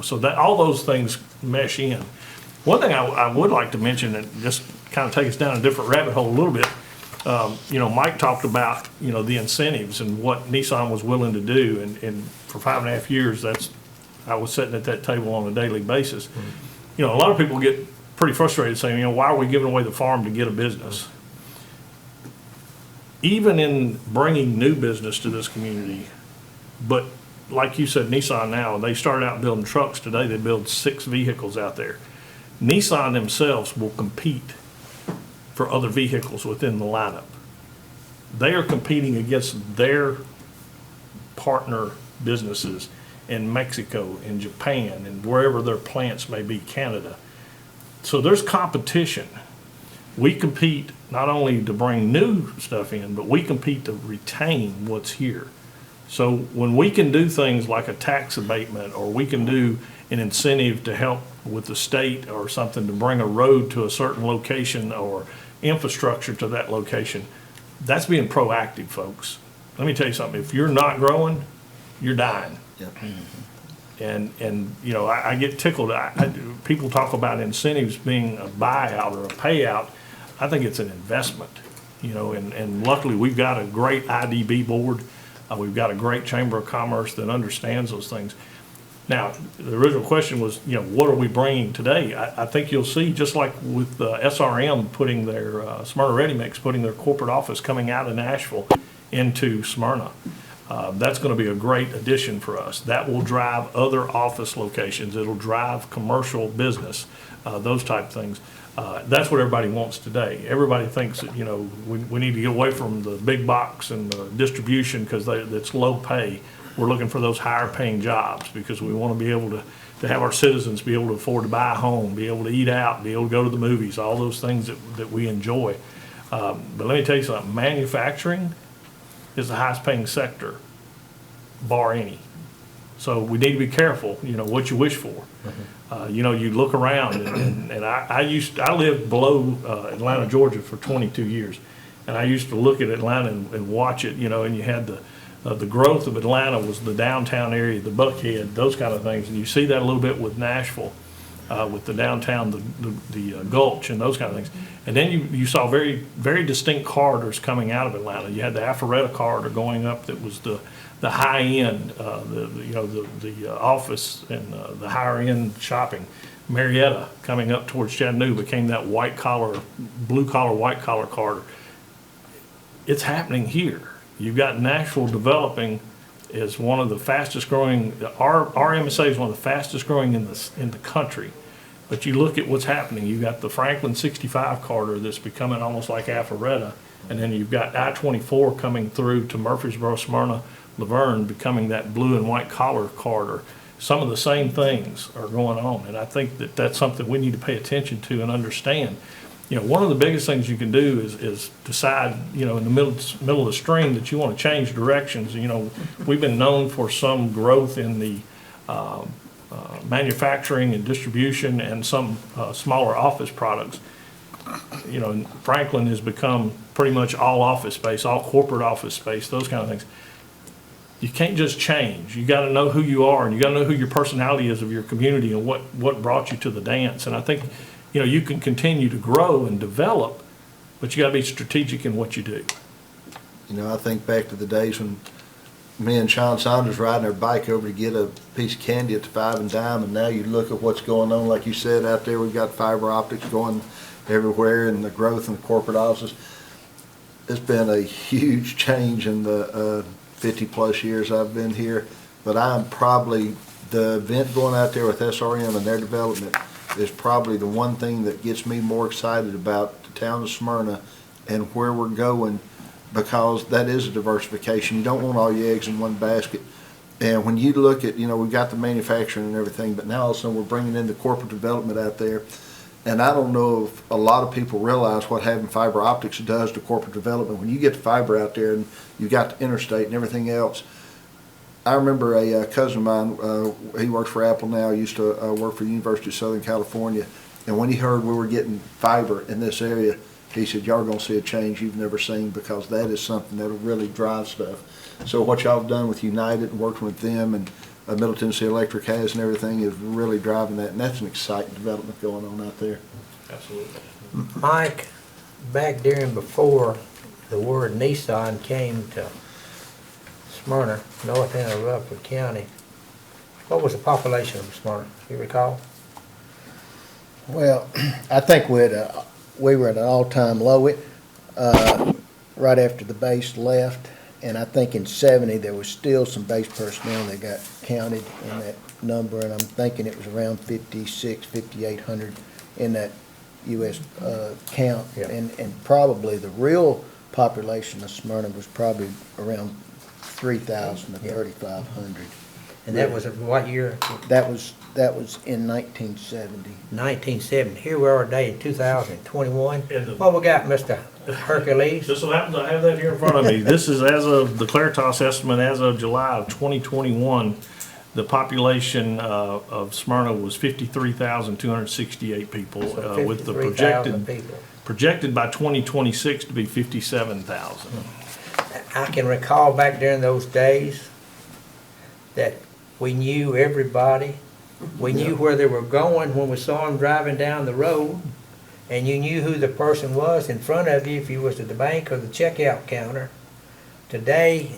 so that all those things mesh in. One thing I would like to mention, and just kind of take us down a different rabbit hole a little bit, Mike talked about, the incentives and what Nissan was willing to do, and for 5.5 years, I was sitting at that table on a daily basis. A lot of people get pretty frustrated saying, why are we giving away the farm to get a business? Even in bringing new business to this community, but like you said, Nissan now, they started out building trucks. Today they build 6 vehicles out there. Nissan themselves will compete for other vehicles within the lineup. They are competing against their partner businesses in Mexico, in Japan, and wherever their plants may be, Canada. So there's competition. We compete not only to bring new stuff in, but we compete to retain what's here. So when we can do things like a tax abatement, or we can do an incentive to help with the state or something to bring a road to a certain location or infrastructure to that location, that's being proactive, folks. Let me tell you something, if you're not growing, you're dying. And you know, I get tickled. People talk about incentives being a buyout or a payout. I think it's an investment, you know, and luckily we've got a great IDB board. We've got a great Chamber of Commerce that understands those things. Now, the original question was, you know, what are we bringing today? I think you'll see, just like with SRM putting their, Smyrna Ready Mix, putting their corporate office coming out of Nashville into Smyrna. That's going to be a great addition for us. That will drive other office locations. It'll drive commercial business, those type of things. That's what everybody wants today. Everybody thinks that, you know, we need to get away from the big box and the distribution because it's low pay. We're looking for those higher paying jobs because we want to be able to have our citizens be able to afford to buy a home, be able to eat out, be able to go to the movies, all those things that we enjoy. But let me tell you something, manufacturing is the highest paying sector, bar any. So we need to be careful, you know, what you wish for. You know, you look around, and I lived below Atlanta, Georgia for 22 years. And I used to look at Atlanta and watch it, you know, and you had the growth of Atlanta was the downtown area, the Buckhead, those kind of things. And you see that a little bit with Nashville, with the downtown, the Gulch and those kind of things. And then you saw very, very distinct corridors coming out of Atlanta. You had the Alpharetta corridor going up that was the high end, the office and the higher end shopping. Marietta coming up towards Chattanooga became that white collar, blue collar, white collar corridor. It's happening here. You've got Nashville developing as one of the fastest growing. Our MSA is one of the fastest growing in the country. But you look at what's happening. You've got the Franklin 65 corridor that's becoming almost like Alpharetta, and then you've got I-24 coming through to Murfreesboro, Smyrna, Laverne, becoming that blue and white collar corridor. Some of the same things are going on, and I think that that's something we need to pay attention to and understand. You know, one of the biggest things you can do is decide, you know, in the middle of the stream that you want to change directions. You know, we've been known for some growth in the manufacturing and distribution and some smaller office products. You know, Franklin has become pretty much all office space, all corporate office space, those kind of things. You can't just change. You got to know who you are, and you got to know who your personality is of your community and what brought you to the dance. And I think, you know, you can continue to grow and develop, but you got to be strategic in what you do. You know, I think back to the days when me and Sean Saunders riding our bike over to get a piece of candy at the 5 and Dime, and now you look at what's going on. Like you said, out there we've got fiber optics going everywhere, and the growth in the corporate offices. It's been a huge change in the 50-plus years I've been here, but I'm probably, the event going out there with SRM and their development is probably the one thing that gets me more excited about the town of Smyrna and where we're going, because that is a diversification. You don't want all your eggs in one basket. And when you look at, you know, we've got the manufacturing and everything, but now all of a sudden we're bringing in the corporate development out there. And I don't know if a lot of people realize what having fiber optics does to corporate development. When you get the fiber out there and you got the interstate and everything else. I remember a cousin of mine, he works for Apple now, used to work for the University of Southern California. And when he heard we were getting fiber in this area, he said, y'all are going to see a change you've never seen, because that is something that will really drive stuff. So what y'all have done with United and working with them, and Middle Tennessee Electric has and everything, is really driving that, and that's an exciting development going on out there. Absolutely. Mike, back during before the word Nissan came to Smyrna, north end of Rutherford County, what was the population of Smyrna? You recall? Well, I think we were at an all-time low right after the base left, And I think in 70, there was still some base personnel that got counted in that number, and I'm thinking it was around 5,800 in that US count. Yeah. And probably the real population of Smyrna was probably around 3,000 to 3,500. And that was what year? That was in 1970. 1970. Here we are today in 2021. And the- What we got, Mr. Hercules? Just so happens I have that here in front of me. This is as of the Claritas estimate as of July of 2021. The population of Smyrna was 53,268 people, So with the 53,000 people. projected by 2026 to be 57,000. I can recall back during those days that we knew everybody. We knew where they were going when we saw them driving down the road. And you knew who the person was in front of you if you was at the bank or the checkout counter. Today,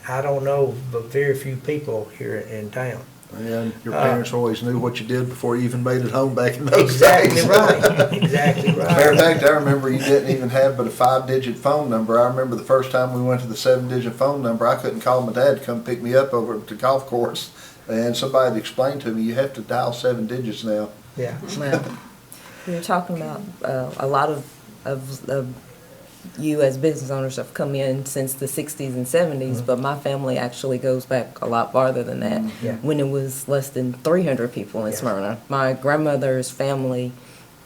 I don't know but very few people here in town. And your parents always knew what you did before you even made it home back in those Exactly days. right, exactly Matter of right. fact, I remember you didn't even have but a 5-digit phone number. I remember the first time we went to the 7-digit phone number, I couldn't call my dad to come pick me up over at the golf course. And somebody had explained to me, you have to dial 7 digits now. Yeah. Well, you're talking about a lot of you as business owners have come in since the 60s and 70s, but my family actually goes back a lot farther than that, Yeah. when it was less than 300 people in Yes. Smyrna. My grandmother's family,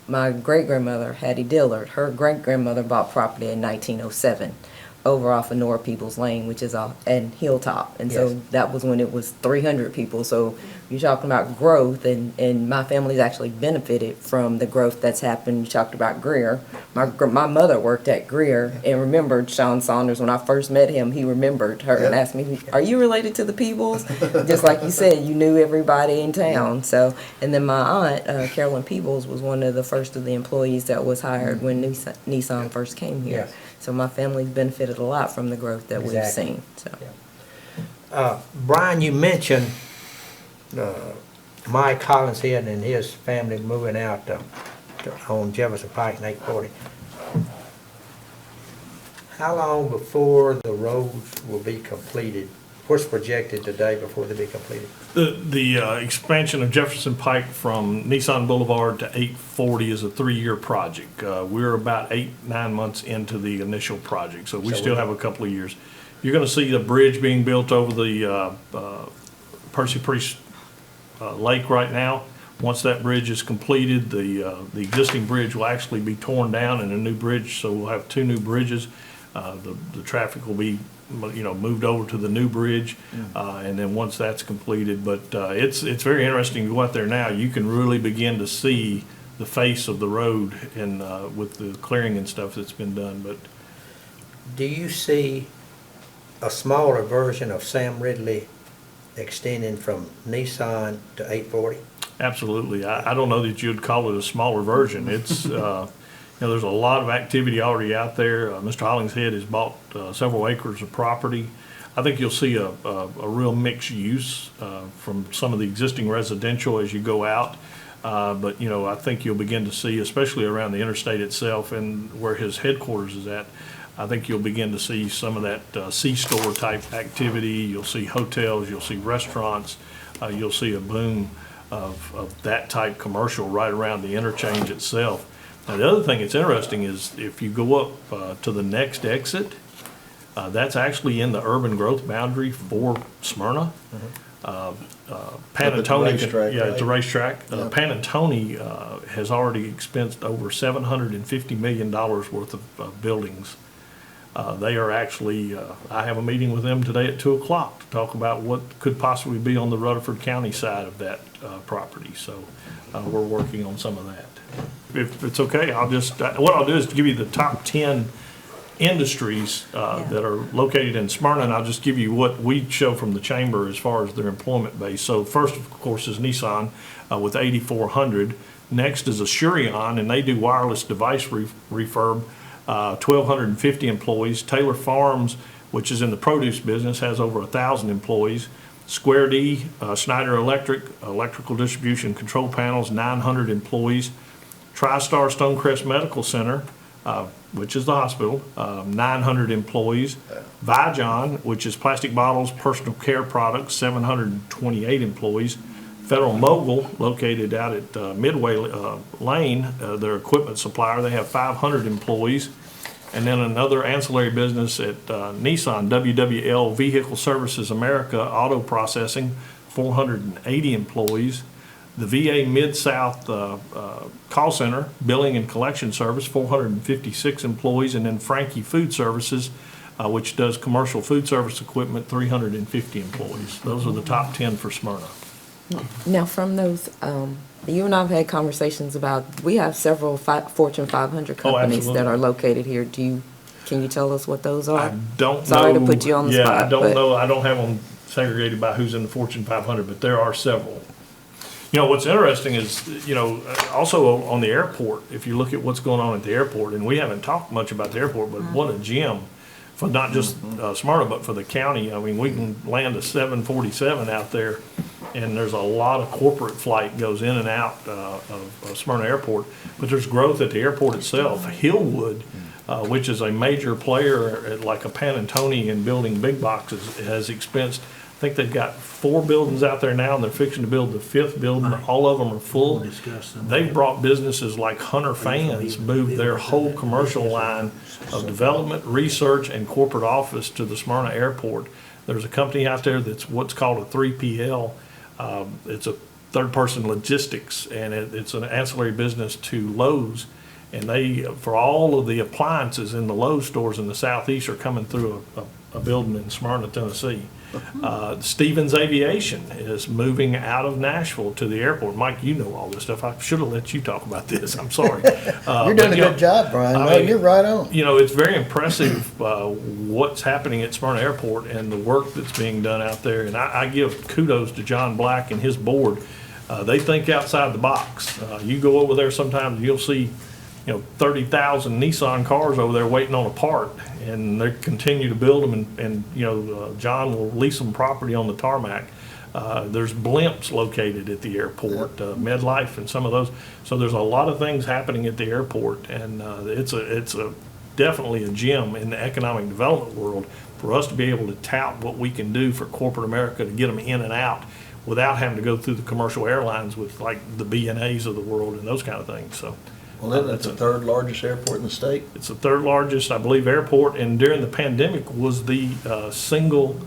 my great-grandmother, Hattie Dillard, her great-grandmother bought property in 1907 over off of Nora Peoples Lane, which is and Hilltop. And Yes. so that was when it was 300 people. So you're talking about growth, and my family's actually benefited from the growth that's happened. You talked about Greer. My mother worked at Greer and remembered Sean Saunders. When I first met him, he remembered her and Yeah. asked me, "Are you related to the Peebles?" Just like you said, you knew everybody in town. So, and then my aunt, Carolyn Peebles, was one of the first of the employees that was hired when Nissan first came here. Yes. So my family's benefited a lot from the growth that we've Exactly. seen. So. Brian, you mentioned Mike Hollinshead and his family moving out on Jefferson Pike and 840. How long before the roads will be completed? What's projected today before they be completed? The expansion of Jefferson Pike from Nissan Boulevard to 840 is a 3-year project. We're about 8-9 months into the initial project, so we So still we- have a couple of years. You're going to see the bridge being built over the Percy Priest Lake right now. Once that bridge is completed, the existing bridge will actually be torn down and a new bridge, so we'll have 2 new bridges. The traffic will be, moved over to the new bridge, and then once that's completed. But it's very interesting to go out there now. You can really begin to see the face of the road and with the clearing and stuff that's been done. But Do you see a smaller version of Sam Ridley extending from Nissan to 840? absolutely, I don't know that you'd call it a smaller version. It's there's a lot of activity already out there. Mr. Hollingshead has bought several acres of property. I think you'll see a real mixed use from some of the existing residential as you go out. But I think you'll begin to see, especially around the interstate itself and where his headquarters is at, I think you'll begin to see some of that C-store type activity. You'll see hotels, you'll see restaurants, you'll see a boom of that type commercial right around the interchange itself. Now, the other thing that's interesting is if you go up to the next exit, that's actually in the urban growth boundary for Smyrna. Panatone, racetrack, yeah, it's a right? racetrack. Yeah. Panatone has already expensed over $750 million worth of buildings. They are actually, I have a meeting with them today at 2 o'clock to talk about what could possibly be on the Rutherford County side of that property. So we're working on some of that. If it's okay, what I'll do is give you the top 10 industries that are located in Smyrna, and I'll just give you what we show from the chamber as far as their employment base. So first, of course, is Nissan with 8,400. Next is Assurion, and they do wireless device refurb, 1,250 employees. Taylor Farms, which is in the produce business, has over 1,000 employees. Square D, Schneider Electric, electrical distribution control panels, 900 employees. TriStar Stonecrest Medical Center, which is the hospital, 900 employees. Vijon, which is plastic bottles, personal care products, 728 employees. Federal Mogul, located out at Midway Lane, their equipment supplier, they have 500 employees. And then another ancillary business at Nissan, WWL Vehicle Services America Auto Processing, 480 employees. The VA Mid-South Call Center, Billing and Collection Service, 456 employees. And then Frankie Food Services, which does commercial food service equipment, 350 employees. Those are the top 10 for Smyrna. Now, from those, you and I have had conversations about, we have several Fortune 500 companies absolutely. that are located here. Can you tell us what those are? I don't know. Sorry to put you on the spot. Yeah, I don't but- know. I don't have them segregated by who's in the Fortune 500, but there are several. You know, what's interesting is, you know, also on the airport, if you look at what's going on at the airport, and we haven't talked much about the airport, but what a gem for not just Smyrna, but for the county. I mean, we can land a 747 out there, and there's a lot of corporate flight goes in and out of Smyrna Airport, but there's growth at the airport itself. Hillwood, which is a major player like a Panattoni in building big boxes, has expensed, I think they've got 4 buildings out there now, and they're fixing to build the 5th building. All of them are full. They've brought businesses like Hunter Fans, moved their whole commercial line of development, research, and corporate office to the Smyrna Airport. There's a company out there that's what's called a 3PL. It's a third-person logistics, and it's an ancillary business to Lowe's. And they, for all of the appliances in the Lowe's stores in the southeast, are coming through a building in Smyrna, Tennessee. Stevens Aviation is moving out of Nashville to the airport. Mike, you know all this stuff. I should have let you talk about this. I'm sorry. You're doing a good job, Brian. I No, mean, you're right on. You know, it's very impressive what's happening at Smyrna Airport and the work that's being done out there. And I give kudos to John Black and his board. They think outside the box. You go over there sometimes, you'll see, 30,000 Nissan cars over there waiting on a part, and they continue to build them, and John will lease them property on the tarmac. There's blimps located at the airport, MedLife and some of those. So there's a lot of things happening at the airport, and it's definitely a gem in the economic development world for us to be able to tout what we can do for corporate America to get them in and out without having to go through the commercial airlines with like the B&As of the world and those kind of things. So. Well, that's the third largest airport in the state. It's the third largest, I believe, airport, and during the pandemic was the single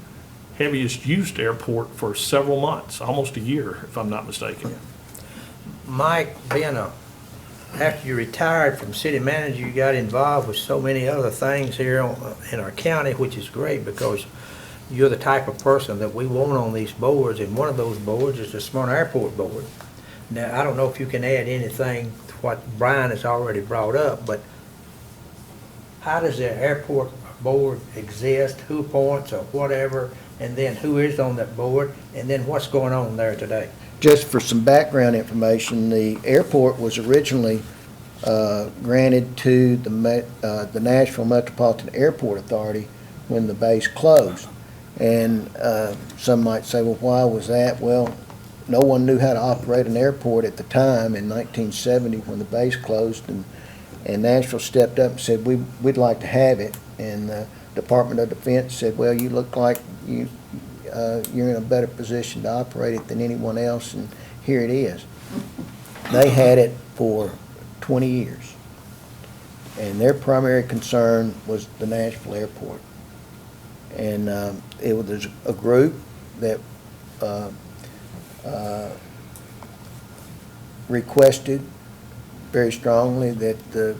heaviest used airport for several months, almost a year, if I'm not mistaken. Mike, after you retired from city manager, you got involved with so many other things here in our county, which is great because you're the type of person that we want on these boards, and one of those boards is the Smyrna Airport Board. Now, I don't know if you can add anything to what Brian has already brought up, but how does the airport board exist, who appoints or whatever, and then who is on that board, and then what's going on there today? Just for some background information, the airport was originally granted to the Nashville Metropolitan Airport Authority when the base closed. And some might say, well, why was that? Well, no one knew how to operate an airport at the time in 1970 when the base closed, and Nashville stepped up and said, we'd like to have it. And the Department of Defense said, well, you look like you're in a better position to operate it than anyone else, and here it is. They had it for 20 years, and their primary concern was the Nashville airport. And it was a group that requested very strongly that the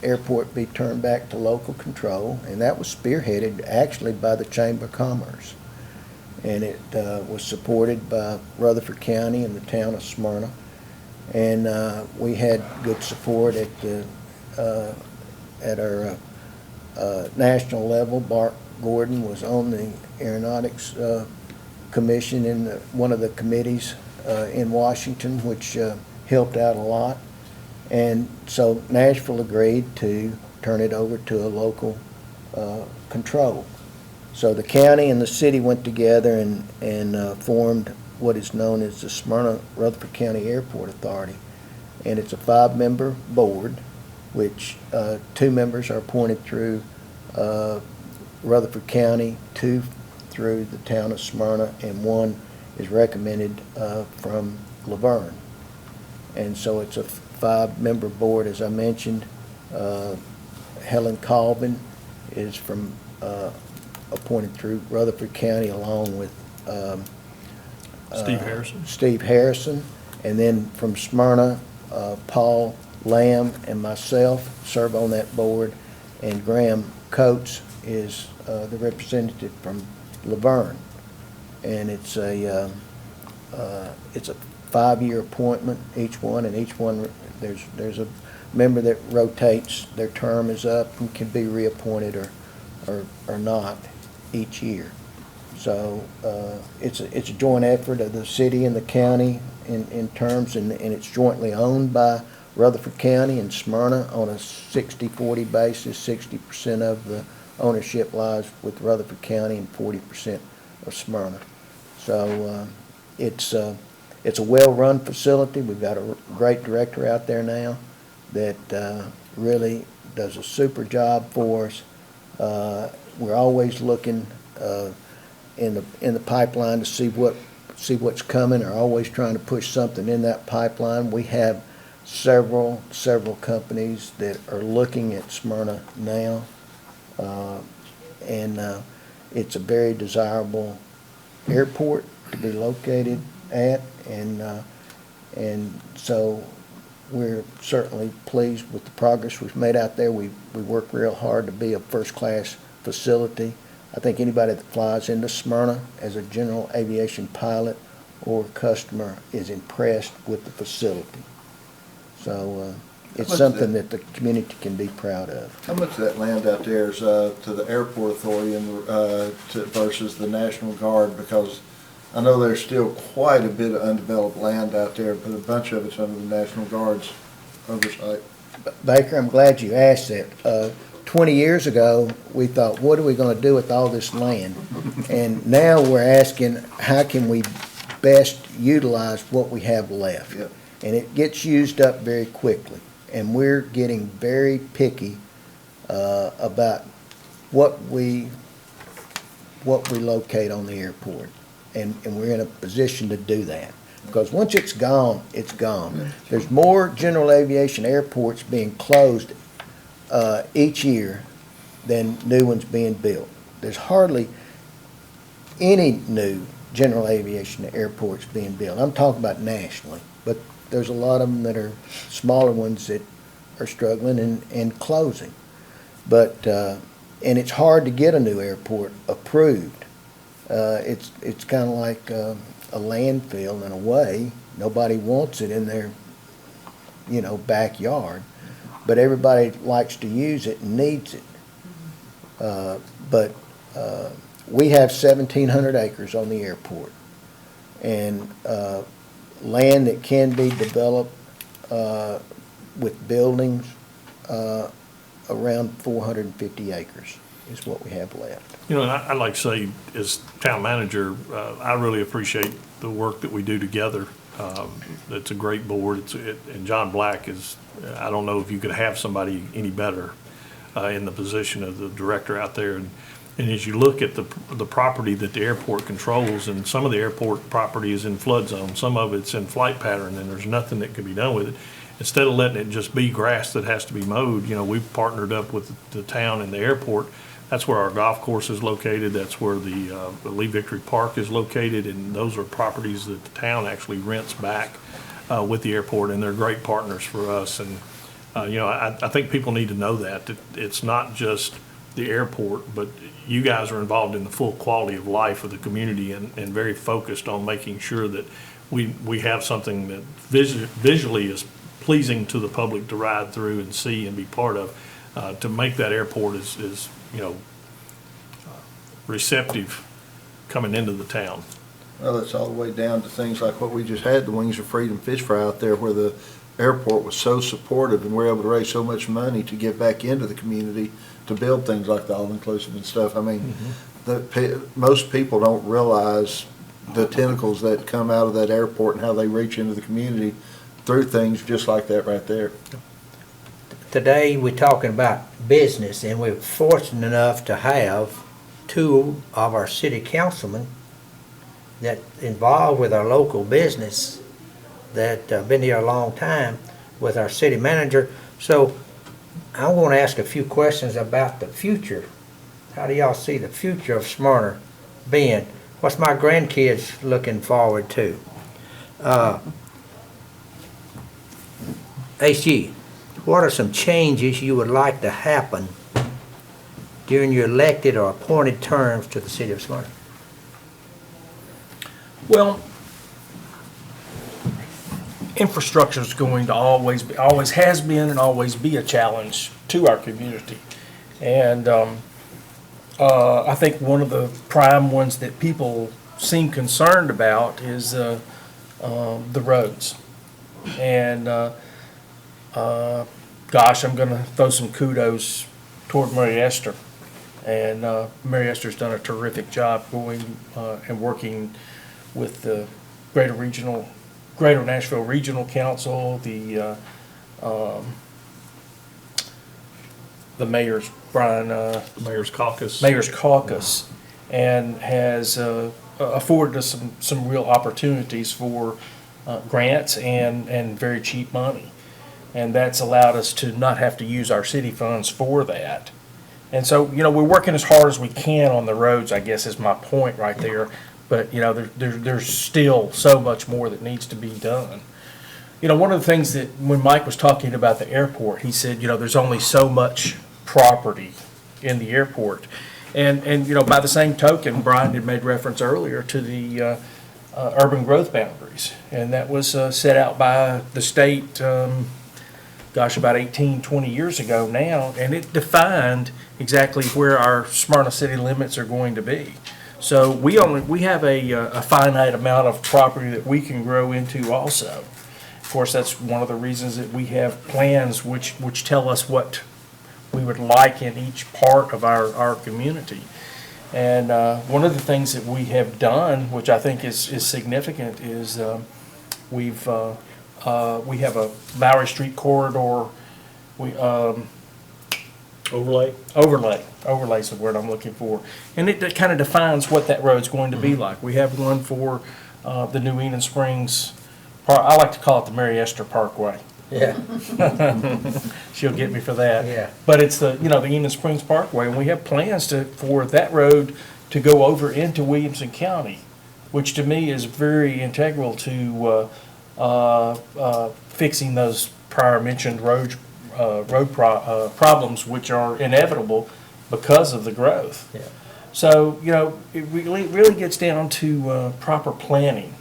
airport be turned back to local control, and that was spearheaded actually by the Chamber of Commerce. And it was supported by Rutherford County and the town of Smyrna. And we had good support at our national level. Bart Gordon was on the Aeronautics Commission in one of the committees in Washington, which helped out a lot. And so Nashville agreed to turn it over to a local control. So the county and the city went together and formed what is known as the Smyrna Rutherford County Airport Authority. And it's a 5-member board, which 2 members are appointed through Rutherford County, 2 through the town of Smyrna, and 1 is recommended from Laverne. And so it's a 5-member board, as I mentioned. Helen Colvin is from, appointed through Rutherford County, along with Steve Harrison. Steve Harrison. And then from Smyrna, Paul Lamb and myself serve on that board. And Graham Coates is the representative from Laverne. And it's a 5-year appointment, each one, and each one, there's a member that rotates, their term is up and can be reappointed or not each year. So it's a joint effort of the city and the county in terms, and it's jointly owned by Rutherford County and Smyrna on a 60-40 basis. 60% of the ownership lies with Rutherford County and 40% of Smyrna. So it's a well-run facility. We've got a great director out there now that really does a super job for us. We're always looking in the pipeline to see what's coming, or always trying to push something in that pipeline. We have several companies that are looking at Smyrna now, and it's a very desirable airport to be located at, and so we're certainly pleased with the progress we've made out there. We work real hard to be a first-class facility. I think anybody that flies into Smyrna as a general aviation pilot or customer is impressed with the facility. So it's something that the community can be proud of. How much of that land out there is to the airport authority and versus the National Guard? Because I know there's still quite a bit of undeveloped land out there, but a bunch of it's under the National Guard's oversight. Baker, I'm glad you asked that. 20 years ago, we thought, what are we going to do with all this land? And now we're asking, how can we best utilize what we have left? Yep. And it gets used up very quickly. And we're getting very picky about what we locate on the airport. And we're in a position to do that. Because once it's gone, it's gone. There's more general aviation airports being closed each year than new ones being built. There's hardly any new general aviation airports being built. I'm talking about nationally, but there's a lot of them that are smaller ones that are struggling and closing. But and it's hard to get a new airport approved. It's kind of like a landfill in a way. Nobody wants it in their, backyard, but everybody likes to use it and needs it. But we have 1,700 acres on the airport, and land that can be developed with buildings around 450 acres is what we have left. I'd like to say, as town manager, I really appreciate the work that we do together. It's a great board. And John Black is, I don't know if you could have somebody any better in the position of the director out there. And as you look at the property that the airport controls, and some of the airport property is in flood zone, some of it's in flight pattern, and there's nothing that can be done with it. Instead of letting it just be grass that has to be mowed, we've partnered up with the town and the airport. That's where our golf course is located. That's where the Lee Victory Park is located, and those are properties that the town actually rents back with the airport, and they're great partners for us. And I think people need to know that it's not just the airport, but you guys are involved in the full quality of life of the community, and very focused on making sure that we have something that visually is pleasing to the public to ride through and see and be part of, to make that airport is receptive coming into the town. Well, it's all the way down to things like what we just had, the Wings of Freedom Fish Fry out there, where the airport was so supportive, and we're able to raise so much money to give back into the community to build things like the all-inclusive and stuff. I mean, most people don't realize the tentacles that come out of that airport and how they reach into the community through things just like that right there. today we're talking about business, and we're fortunate enough to have two of our city councilmen that involved with our local business that been here a long time with our city manager. So I want to ask a few questions about the future. How do y'all see the future of Smyrna being? What's my grandkids looking forward to? HG, what are some changes you would like to happen during your elected or appointed terms to the city of Smyrna? Well, infrastructure is going to always has been and always be a challenge to our community. And I think one of the prime ones that people seem concerned about is the roads. And gosh, I'm going to throw some kudos toward Mary Esther. And Mary Esther's done a terrific job going and working with the Greater Nashville Regional Council, the mayor's Mayor's Caucus. Mayor's Caucus, and has afforded us some real opportunities for grants and very cheap money. And that's allowed us to not have to use our city funds for that. And so, we're working as hard as we can on the roads, I guess is my point right there. But, there's still so much more that needs to be done. One of the things that when Mike was talking about the airport, he said, there's only so much property in the airport. And by the same token, Brian had made reference earlier to the urban growth boundaries. And that was set out by the state, about 18, 20 years ago now. And it defined exactly where our Smyrna city limits are going to be. So we have a finite amount of property that we can grow into also. Of course, that's one of the reasons that we have plans which tell us what we would like in each part of our community. And one of the things that we have done, which I think is significant, is we have a Bowery Street corridor. Overlay's the word I'm looking for. And it kind of defines what that road's going to be like. We have one for the New Eden Springs Park. I like to call it the Mary Esther Parkway. Yeah. She'll get me for that. Yeah. But it's the Eden Springs Parkway, and we have plans for that road to go over into Williamson County, which to me is very integral to fixing those prior mentioned road problems, which are inevitable because of the growth. Yeah. So, it really gets down to proper planning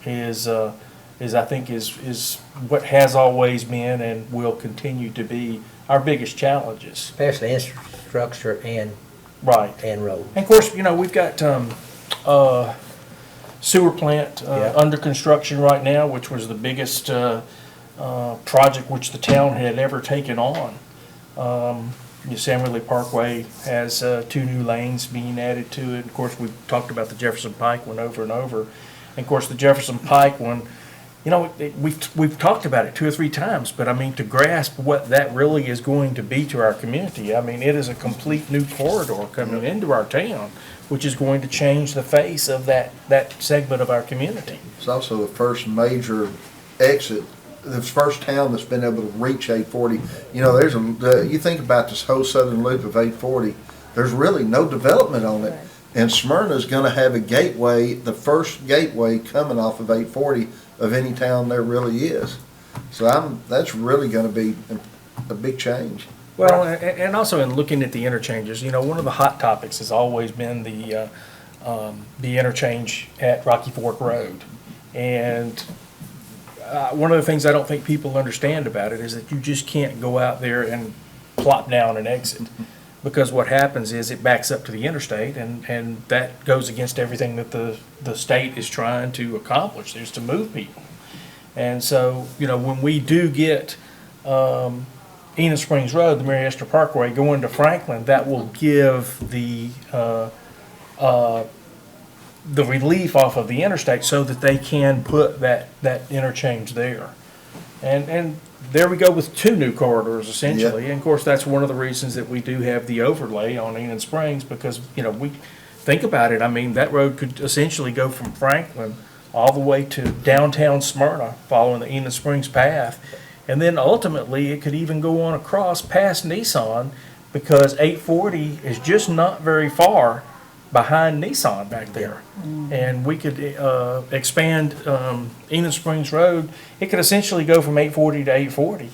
is I think is what has always been and will continue to be our biggest challenges. Especially infrastructure and Right. and road. And of course, we've got sewer plant under construction right now, which was the biggest project which the town had ever taken on. Samuel Lee Parkway has 2 new lanes being added to it. Of course, we've talked about the Jefferson Pike one over and over. And of course, the Jefferson Pike one, we've talked about it 2 or 3 times, but I mean, to grasp what that really is going to be to our community, I mean, it is a complete new corridor coming into our town, which is going to change the face of that segment of our community. It's also the first major exit, the first town that's been able to reach 840. You think about this whole southern loop of 840, there's really no development on it. Right. And Smyrna's gonna have a gateway, the first gateway coming off of 840 of any town there really is. So that's really gonna be a big change. Well, and also in looking at the interchanges, one of the hot topics has always been the interchange at Rocky Fork Road. And one of the things I don't think people understand about it is that you just can't go out there and plop down an exit. Because what happens is it backs up to the interstate, and that goes against everything that the state is trying to accomplish, is to move people. And so, when we do get Eden Springs Road, the Mary Esther Parkway, going to Franklin, that will give the relief off of the interstate so that they can put that interchange there. And there we go with 2 new corridors essentially. And of course, that's one of the reasons that we do have the overlay on Enid Springs because, we think about it. I mean, that road could essentially go from Franklin all the way to downtown Smyrna, following the Enid Springs path. And then ultimately, it could even go on across past Nissan because 840 is just not very far behind Nissan back there. And we could expand Enid Springs Road. It could essentially go from 840 to 840.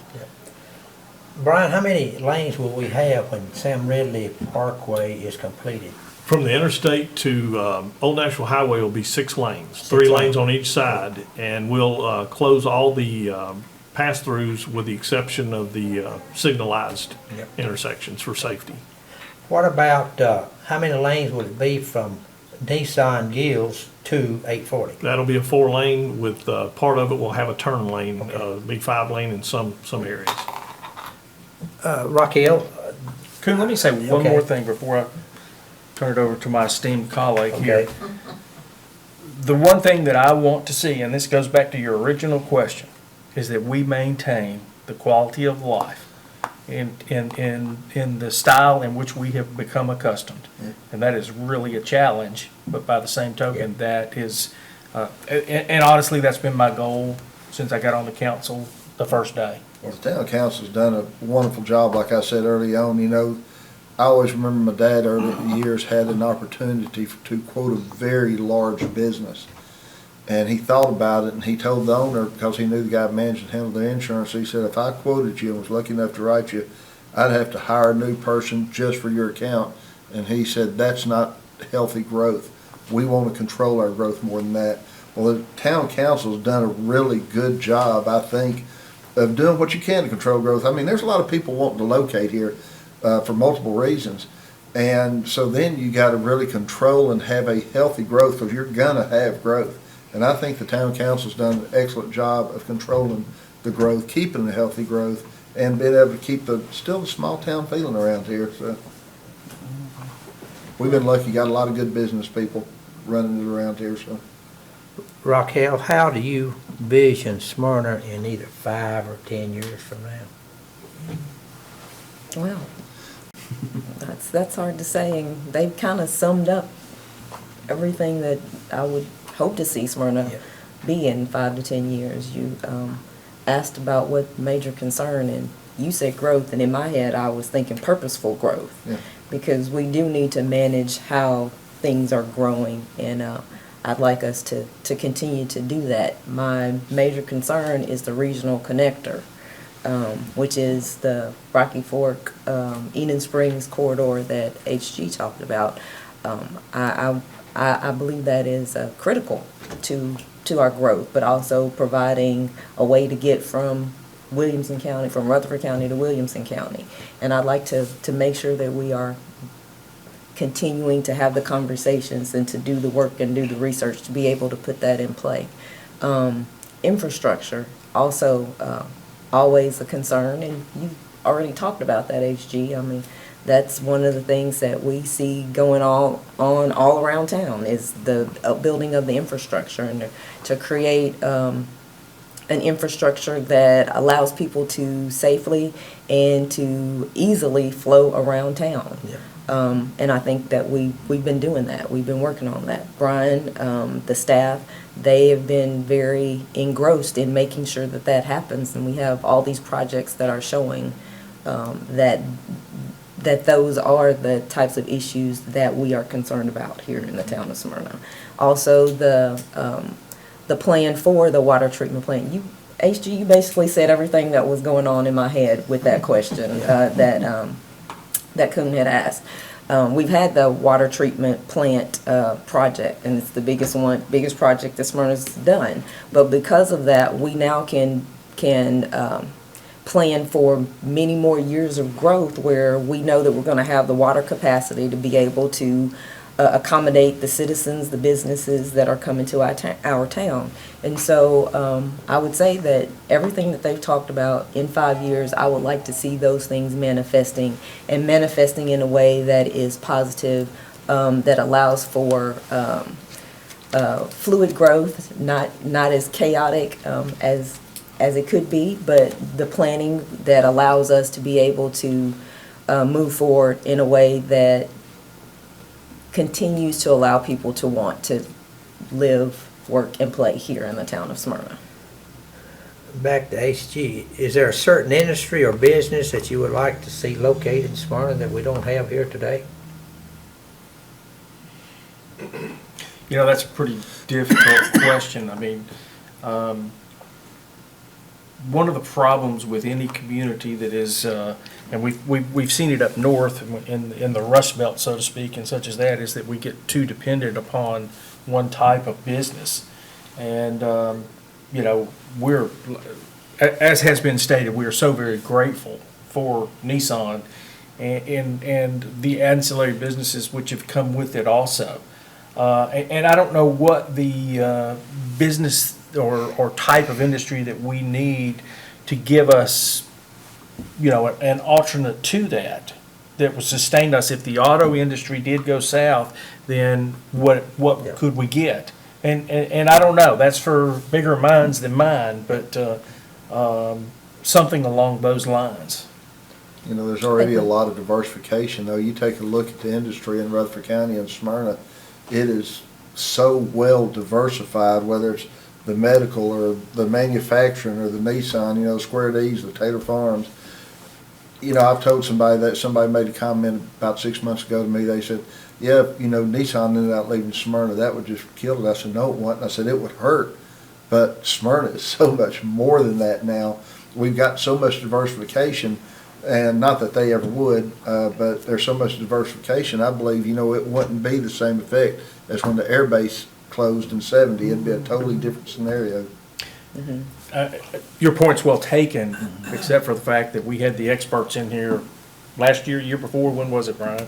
Brian, how many lanes will we have when Sam Ridley Parkway is completed? From the interstate to Old National Highway will be 6 lanes, 3 lanes. lanes on each side, and we'll close all the pass-throughs with the exception of the signalized intersections for safety. What about, how many lanes would it be from Nissan Gills to 840? That'll be a 4-lane with, part of it will have a turn lane, be 5-lane in some areas. Raquel, Coon, let me say one Okay. more thing before I turn it over to my esteemed colleague here. okay, The one thing that I want to see, and this goes back to your original question, is that we maintain the quality of life in the style in which we have become accustomed. And that is really a challenge, but by the same token, that is, and honestly, that's been my goal since I got on the council the first day. Well, the town council's done a wonderful job, like I said early on, I always remember my dad early in the years had an opportunity to quote a very large business. And he thought about it and he told the owner, because he knew the guy managed and handled their insurance, he said, if I quoted you and was lucky enough to write you, I'd have to hire a new person just for your account. And he said, that's not healthy growth. We want to control our growth more than that. Well, the town council's done a really good job, I think, of doing what you can to control growth. I mean, there's a lot of people wanting to locate here for multiple reasons. And so then you got to really control and have a healthy growth because you're going to have growth. And I think the town council's done an excellent job of controlling the growth, keeping the healthy growth, and being able to keep still the small town feeling around here. So we've been lucky, got a lot of good business people running it around here. So Raquel, how do you vision Smyrna in either 5 or 10 years from now? Well, that's hard to say, and they've kind of summed up everything that I would hope to see Smyrna be in 5 to 10 years. You asked about what major concern, and you said growth, and in my head I was thinking purposeful growth, because we do need to manage how things are growing, and I'd like us to continue to do that. My major concern is the regional connector, which is the Rocky Fork, Enid Springs corridor that HG talked about. I believe that is critical to our growth, but also providing a way to get from Williamson County, from Rutherford County to Williamson County. And I'd like to make sure that we are continuing to have the conversations and to do the work and do the research to be able to put that in play. Infrastructure, also always a concern, and you already talked about that, HG. I mean, that's one of the things that we see going on all around town is the building of the infrastructure, and to create an infrastructure that allows people to safely and to easily flow around town. And I think that we've been doing that. We've been working on that. Brian, the staff, they have been very engrossed in making sure that that happens, and we have all these projects that are showing that those are the types of issues that we are concerned about here in the town of Smyrna. Also, the plan for the water treatment plant. HG, you basically said everything that was going on in my head with that question that Coon had asked. We've had the water treatment plant project, and it's the biggest project that Smyrna's done. But because of that, we now can plan for many more years of growth where we know that we're going to have the water capacity to be able to accommodate the citizens, the businesses that are coming to our town. And so I would say that everything that they've talked about in 5 years, I would like to see those things manifesting, and manifesting in a way that is positive, that allows for fluid growth, not as chaotic as as it could be, but the planning that allows us to be able to move forward in a way that continues to allow people to want to live, work, and play here in the town of Smyrna. Back to HG, is there a certain industry or business that you would like to see located in Smyrna that we don't have here today? You know, that's a pretty difficult question. I mean, one of the problems with any community that is, and we've seen it up north in the Rust Belt, so to speak, and such as that, is that we get too dependent upon one type of business. And, you know, we're, as has been stated, we are so very grateful for Nissan and the ancillary businesses which have come with it also. And I don't know what the business or type of industry that we need to give us, you know, an alternate to that would sustain us. If the auto industry did go south, then what could we get? And I don't know. That's for bigger minds than mine, but something along those lines. You know, there's already a lot of diversification, though. You take a look at the industry in Rutherford County and Smyrna, it is so well diversified, whether it's the medical or the manufacturing or the Nissan, you know, Square D's, the Taylor Farms. You know, I've told somebody that somebody made a comment about 6 months ago to me. They said, yeah, you know, Nissan ended up leaving Smyrna. That would just kill it. I said, no, it wouldn't. I said, it would hurt. But Smyrna is so much more than that now. We've got so much diversification, and not that they ever would, but there's so much diversification, I believe, you know, it wouldn't be the same effect as when the air base closed in '70. It'd be a totally different scenario. Your point's well taken, except for the fact that we had the experts in here last year, year before. When was it, Brian?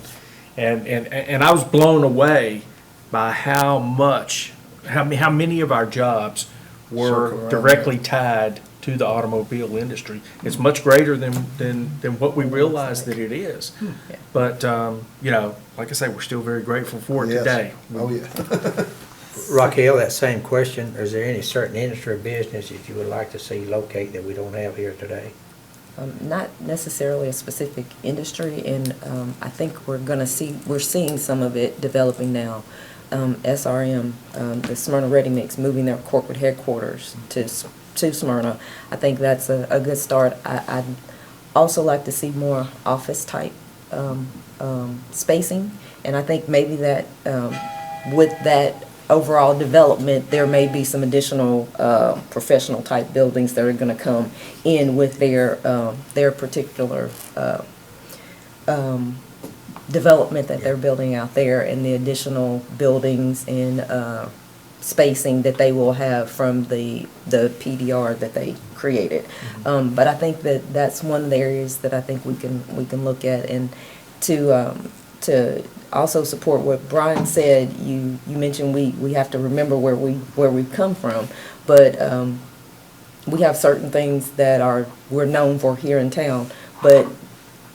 And I was blown away by how many of our jobs were directly tied to the automobile industry. It's much greater than what we realize that it is. But, you know, like I say, we're still very grateful for it Yes. today. Oh, yeah. Raquel, that same question, is there any certain industry or business that you would like to see located that we don't have here today? Not necessarily a specific industry, and I think we're seeing some of it developing now. SRM, the Smyrna Ready Mix, moving their corporate headquarters to Smyrna. I think that's a good start. I'd also like to see more office type spacing, and I think maybe that with that overall development, there may be some additional professional type buildings that are going to come in with their particular development that they're building out there, and the additional buildings and spacing that they will have from the PDR that they created. But I think that that's one of the areas that I think we can look at, and to also support what Brian said. You mentioned we have to remember where we've come from, but we have certain things that we're known for here in town. But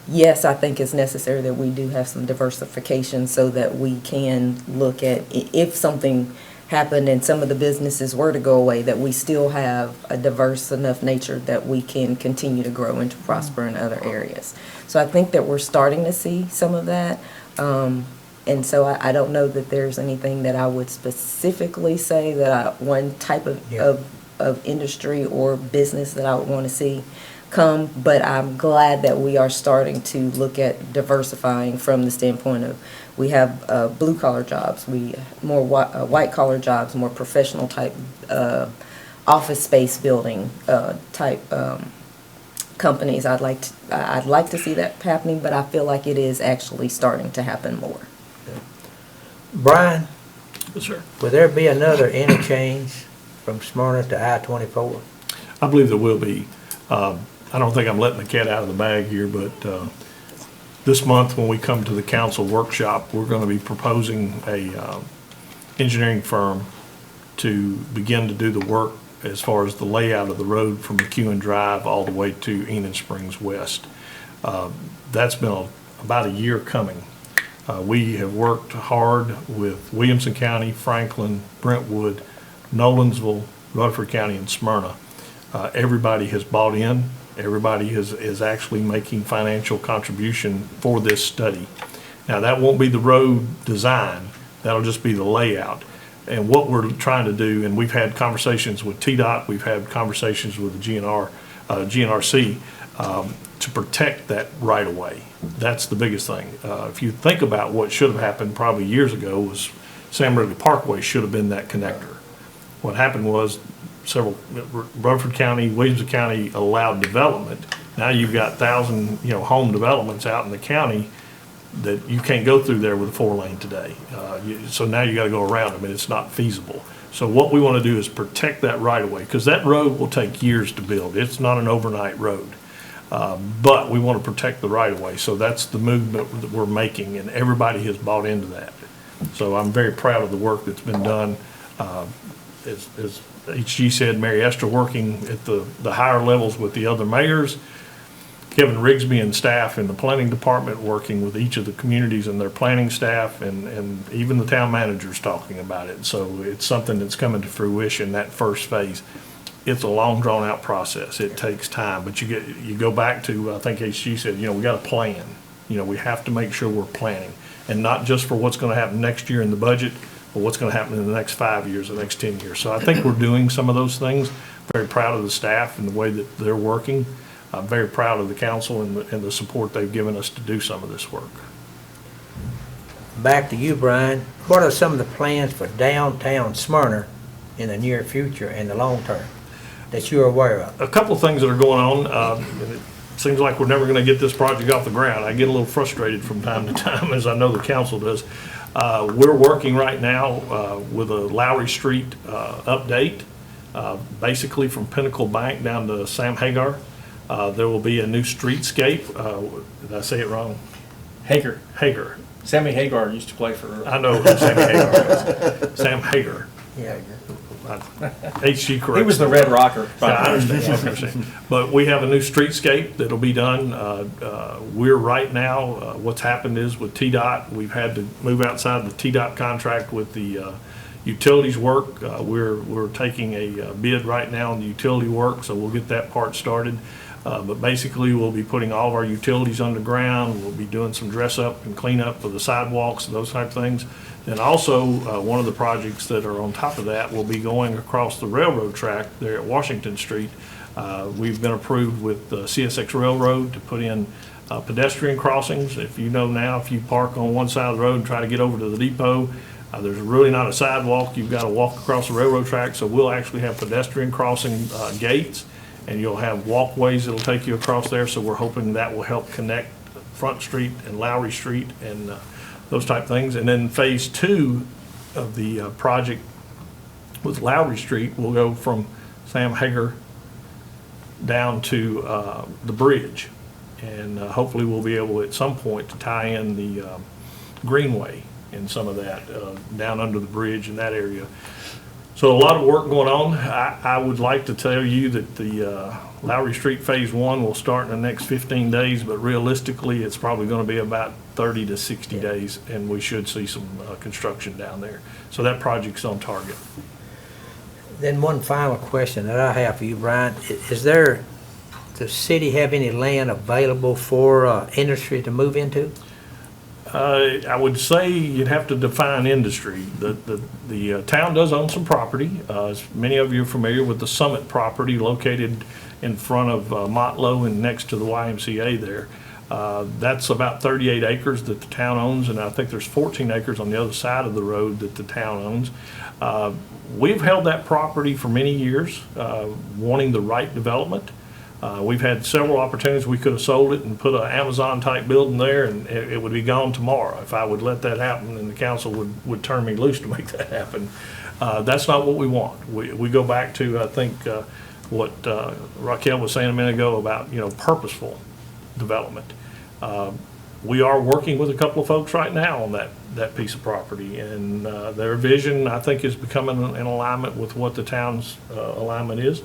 yes, I think it's necessary that we do have some diversification so that we can look at, if something happened and some of the businesses were to go away, that we still have a diverse enough nature that we can continue to grow and to prosper in other areas. So I think that we're starting to see some of that. And so I don't know that there's anything that I would specifically say that one type of industry or business that I would want to see come, but I'm glad that we are starting to look at diversifying from the standpoint of we have blue collar jobs, more white collar jobs, more professional type office space building type companies. I'd like to see that happening, but I feel like it is actually starting to happen more. Brian, Yes, sir. will there be another interchange from Smyrna to I-24? I believe there will be. I don't think I'm letting the cat out of the bag here, but this month when we come to the council workshop, we're going to be proposing a engineering firm to begin to do the work as far as the layout of the road from McEwen Drive all the way to Enon Springs West. That's been about a year coming. We have worked hard with Williamson County, Franklin, Brentwood, Nolensville, Rutherford County, and Smyrna everybody has bought in. Everybody is actually making financial contribution for this study. Now, that won't be the road design, that'll just be the layout. And what we're trying to do, and we've had conversations with TDOT, we've had conversations with the GNRC, to protect that right of way. That's the biggest thing. If you think about what should have happened probably years ago was Sam Ridley Parkway should have been that connector. What happened was Rutherford County, Williamson County allowed development. Now you've got 1,000, home developments out in the county that you can't go through there with a 4-lane today. So now you got to go around them, and it's not feasible. So what we want to do is protect that right of way, because that road will take years to build. It's not an overnight road. But we want to protect the right of way. So that's the movement that we're making, and everybody has bought into that. So I'm very proud of the work that's been done. As HG said, Mary Esther working at the higher levels with the other mayors, Kevin Rigsby and staff in the planning department working with each of the communities and their planning staff, and even the town managers talking about it. So it's something that's coming to fruition, that first phase. It's a long, drawn-out process. It takes time, but you go back to, I think HG said, we got a plan. We have to make sure we're planning, and not just for what's going to happen next year in the budget, but what's going to happen in the next 5 years, the next 10 years. So I think we're doing some of those things. Very proud of the staff and the way that they're working. I'm very proud of the council and the support they've given us to do some of this work. Back to you, Brian. What are some of the plans for downtown Smyrna in the near future and the long term that you're aware of? A couple of things that are going on. It seems like we're never going to get this project off the ground. I get a little frustrated from time to time, as I know the council does. We're working right now with a Lowry Street update, basically from Pinnacle Bank down to Sam Hagar. There will be a new streetscape. Did I say it wrong? Hager. Hager. Sammy Hagar used to play for. I know who Sammy Hagar is. Sam Hager. Yeah. HG correct. He was the Red Rocker. Yeah, I understand. But we have a new streetscape that'll be done. We're right now, what's happened is with TDOT, we've had to move outside the TDOT contract with the utilities work. We're taking a bid right now on the utility work, so we'll get that part started. But basically, we'll be putting all of our utilities underground. We'll be doing some dress up and clean up for the sidewalks and those type of things. And also, one of the projects that are on top of that will be going across the railroad track there at Washington Street. We've been approved with CSX Railroad to put in pedestrian crossings. If you know now, if you park on one side of the road and try to get over to the depot, there's really not a sidewalk. You've got to walk across the railroad track. So we'll actually have pedestrian crossing gates, and you'll have walkways that'll take you across there. So we're hoping that will help connect Front Street and Lowry Street and those type things. And then phase 2 of the project with Lowry Street will go from Sam Hager down to the bridge. And hopefully we'll be able at some point to tie in the greenway and some of that down under the bridge in that area. So a lot of work going on. I would like to tell you that the Lowry Street Phase 1 will start in the next 15 days, but realistically, it's probably going to be about 30 to 60 days, and we should see some construction down there. So that project's on target. Then one final question that I have for you, Brian. Does the city have any land available for industry to move into? I would say you'd have to define industry. The town does own some property. As many of you are familiar with the Summit property located in front of Motlow and next to the YMCA there. That's about 38 acres that the town owns, and I think there's 14 acres on the other side of the road that the town owns. We've held that property for many years, wanting the right development. We've had several opportunities. We could have sold it and put an Amazon-type building there, and it would be gone tomorrow. If I would let that happen, then the council would turn me loose to make that happen. That's not what we want. We go back to, I think, what Raquel was saying a minute ago about, purposeful development. We are working with a couple of folks right now on that piece of property, and their vision, I think, is becoming in alignment with what the town's alignment is.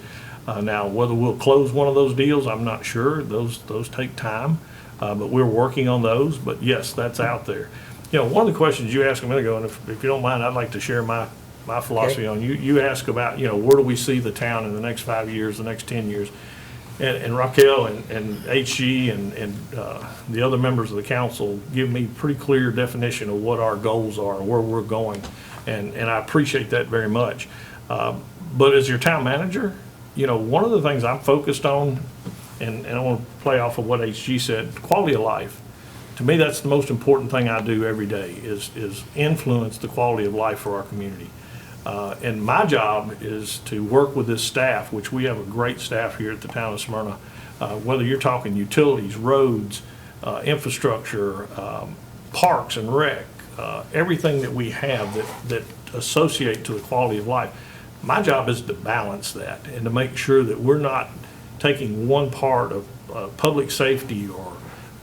Now, whether we'll close one of those deals, I'm not sure. Those take time, but we're working on those. But yes, that's out there. One of the questions you asked a minute ago, and if you don't mind, I'd like to share my my philosophy on, you ask about, where do we see the town in the next 5 years, the next 10 years? And Raquel and HG and the other members of the council give me pretty clear definition of what our goals are and where we're going. And I appreciate that very much. But as your town manager, one of the things I'm focused on, and I want to play off of what HG said, quality of life. To me, that's the most important thing I do every day is influence the quality of life for our community. And my job is to work with this staff, which we have a great staff here at the town of Smyrna. Whether you're talking utilities, roads, infrastructure, parks and rec, everything that we have that associate to the quality of life. My job is to balance that and to make sure that we're not taking one part of public safety or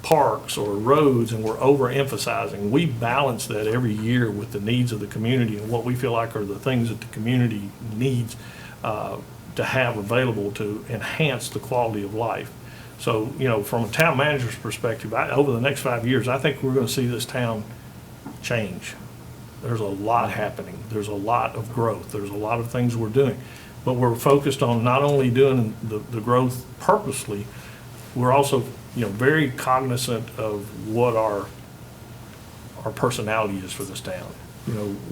parks or roads and we're overemphasizing. We balance that every year with the needs of the community and what we feel like are the things that the community needs to have available to enhance the quality of life. So, from a town manager's perspective, over the next 5 years, I think we're going to see this town change. There's a lot happening. There's a lot of growth. There's a lot of things we're doing. But we're focused on not only doing the growth purposely, we're also, very cognizant of what our personality is for this town.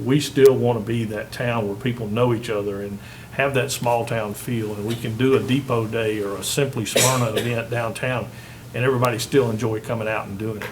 We still want to be that town where people know each other and have that small town feel, and we can do a depot day or a Simply Smyrna event downtown, and everybody still enjoy coming out and doing it.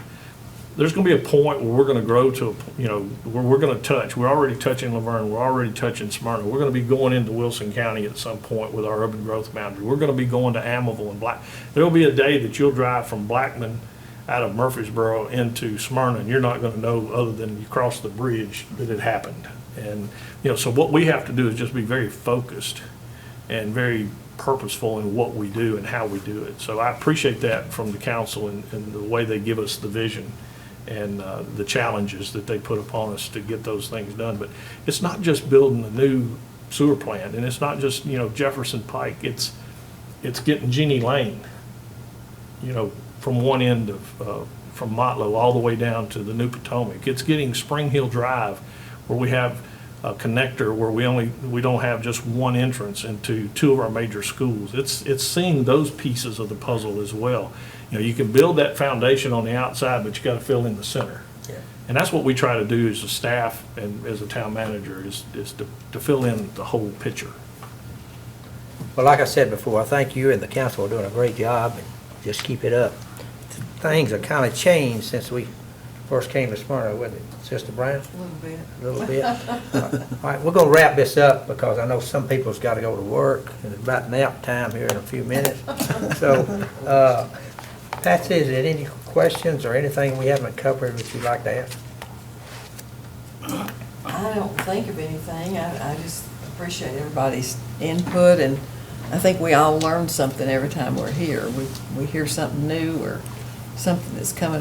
There's going to be a point where we're going to grow to, where we're going to touch. We're already touching Laverne. We're already touching Smyrna. We're going to be going into Wilson County at some point with our urban growth boundary. We're going to be going to Amaville and Black. There'll be a day that you'll drive from Blackman out of Murfreesboro into Smyrna, and you're not going to know other than you cross the bridge that it happened. And, so what we have to do is just be very focused and very purposeful in what we do and how we do it. So I appreciate that from the council and the way they give us the vision and the challenges that they put upon us to get those things done. But it's not just building a new sewer plant, and it's not just, Jefferson Pike. It's getting Jenny Lane, from one end of, from Motlow all the way down to the New Potomac. It's getting Spring Hill Drive, where we have a connector where we don't have just one entrance into two of our major schools. It's seeing those pieces of the puzzle as well. You can build that foundation on the outside, but you got to fill in the center. Yeah. And that's what we try to do as a staff and as a town manager is to fill in the whole picture. Well, like I said before, I think you and the council are doing a great job, and just keep it up. Things have kind of changed since we first came to Smyrna, wasn't it, Sister Brown? A little bit. All right, we're going to wrap this up because I know some people's got to go to work, and it's about nap time here in a few minutes. So, Patsy, is there any questions or anything we haven't covered that you'd like to ask? I don't think of anything. I just appreciate everybody's input, and I think we all learn something every time we're here. We hear something new or something that's coming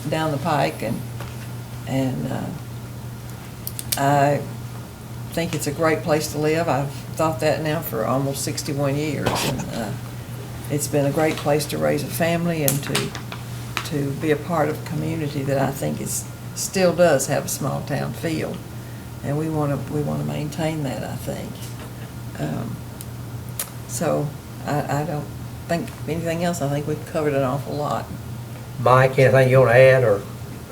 down the pike, and I think it's a great place to live. I've thought that now for almost 61 years, and it's been a great place to raise a family and to be a part of a community that I think still does have a small town feel, and we want to maintain that, I think. So I don't think anything else. I think we've covered an awful lot. Mike, anything you want to add or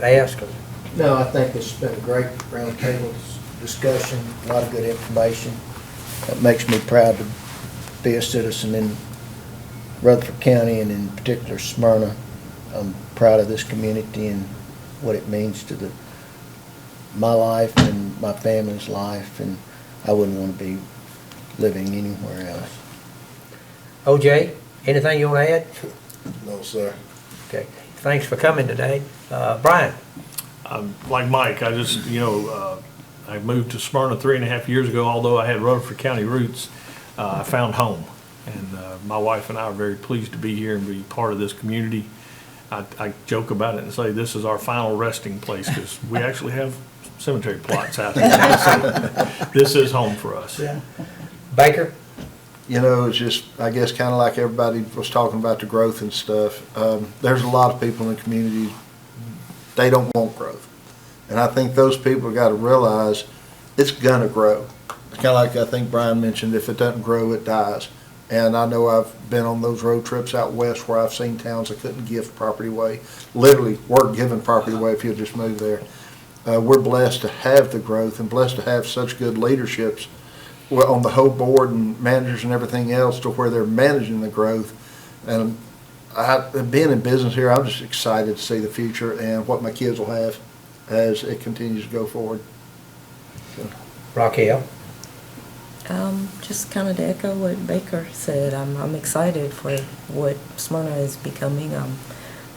ask? No, I think it's been a great roundtable discussion, a lot of good information. That makes me proud to be a citizen in Rutherford County, and in particular Smyrna. I'm proud of this community and what it means to my life and my family's life, and I wouldn't want to be living anywhere else. OJ, anything you want to add? No, sir. Okay, thanks for coming today. Brian? Like Mike, I just, I moved to Smyrna 3.5 years ago. Although I had Rutherford County roots, I found home. And my wife and I are very pleased to be here and be part of this community. I joke about it and say this is our final resting place because we actually have cemetery plots out there. So this is home for us. Yeah. Baker? It's just, I guess, kind of like everybody was talking about the growth and stuff. There's a lot of people in the community, they don't want growth. And I think those people got to realize it's gonna grow. Kind of like I think Brian mentioned, if it doesn't grow, it dies. And I know I've been on those road trips out west where I've seen towns that couldn't give property away, literally were giving property away if you'll just move there. We're blessed to have the growth and blessed to have such good leaderships on the whole board and managers and everything else to where they're managing the growth. And being in business here, I'm just excited to see the future and what my kids will have as it continues to go forward. Raquel? Just kind of to echo what Baker said, I'm excited for what Smyrna is becoming. I'm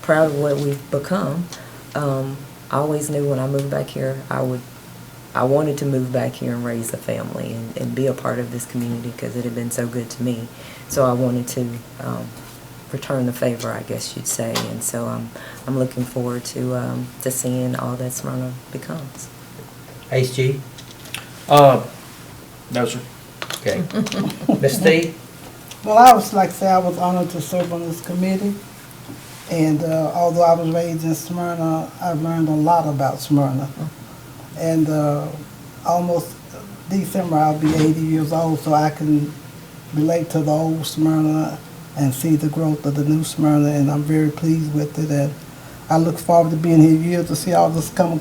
proud of what we've become. I always knew when I moved back here, I wanted to move back here and raise a family and be a part of this community because it had been so good to me. So I wanted to return the favor, I guess you'd say. And so I'm looking forward to seeing all that Smyrna becomes. Ace G? No, sir. Okay. Ms. Steve? Well, I was like I say, I was honored to serve on this committee. And although I was raised in Smyrna, I learned a lot about Smyrna. And almost December, I'll be 80 years old, so I can relate to the old Smyrna and see the growth of the new Smyrna, and I'm very pleased with it. And I look forward to being here years to see all this come,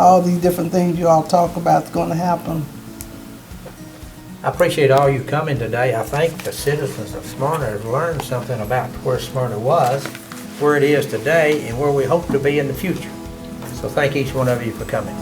all these different things you all talk about is going to happen. I appreciate all you coming today. I think the citizens of Smyrna have learned something about where Smyrna was, where it is today, and where we hope to be in the future. So thank each one of you for coming.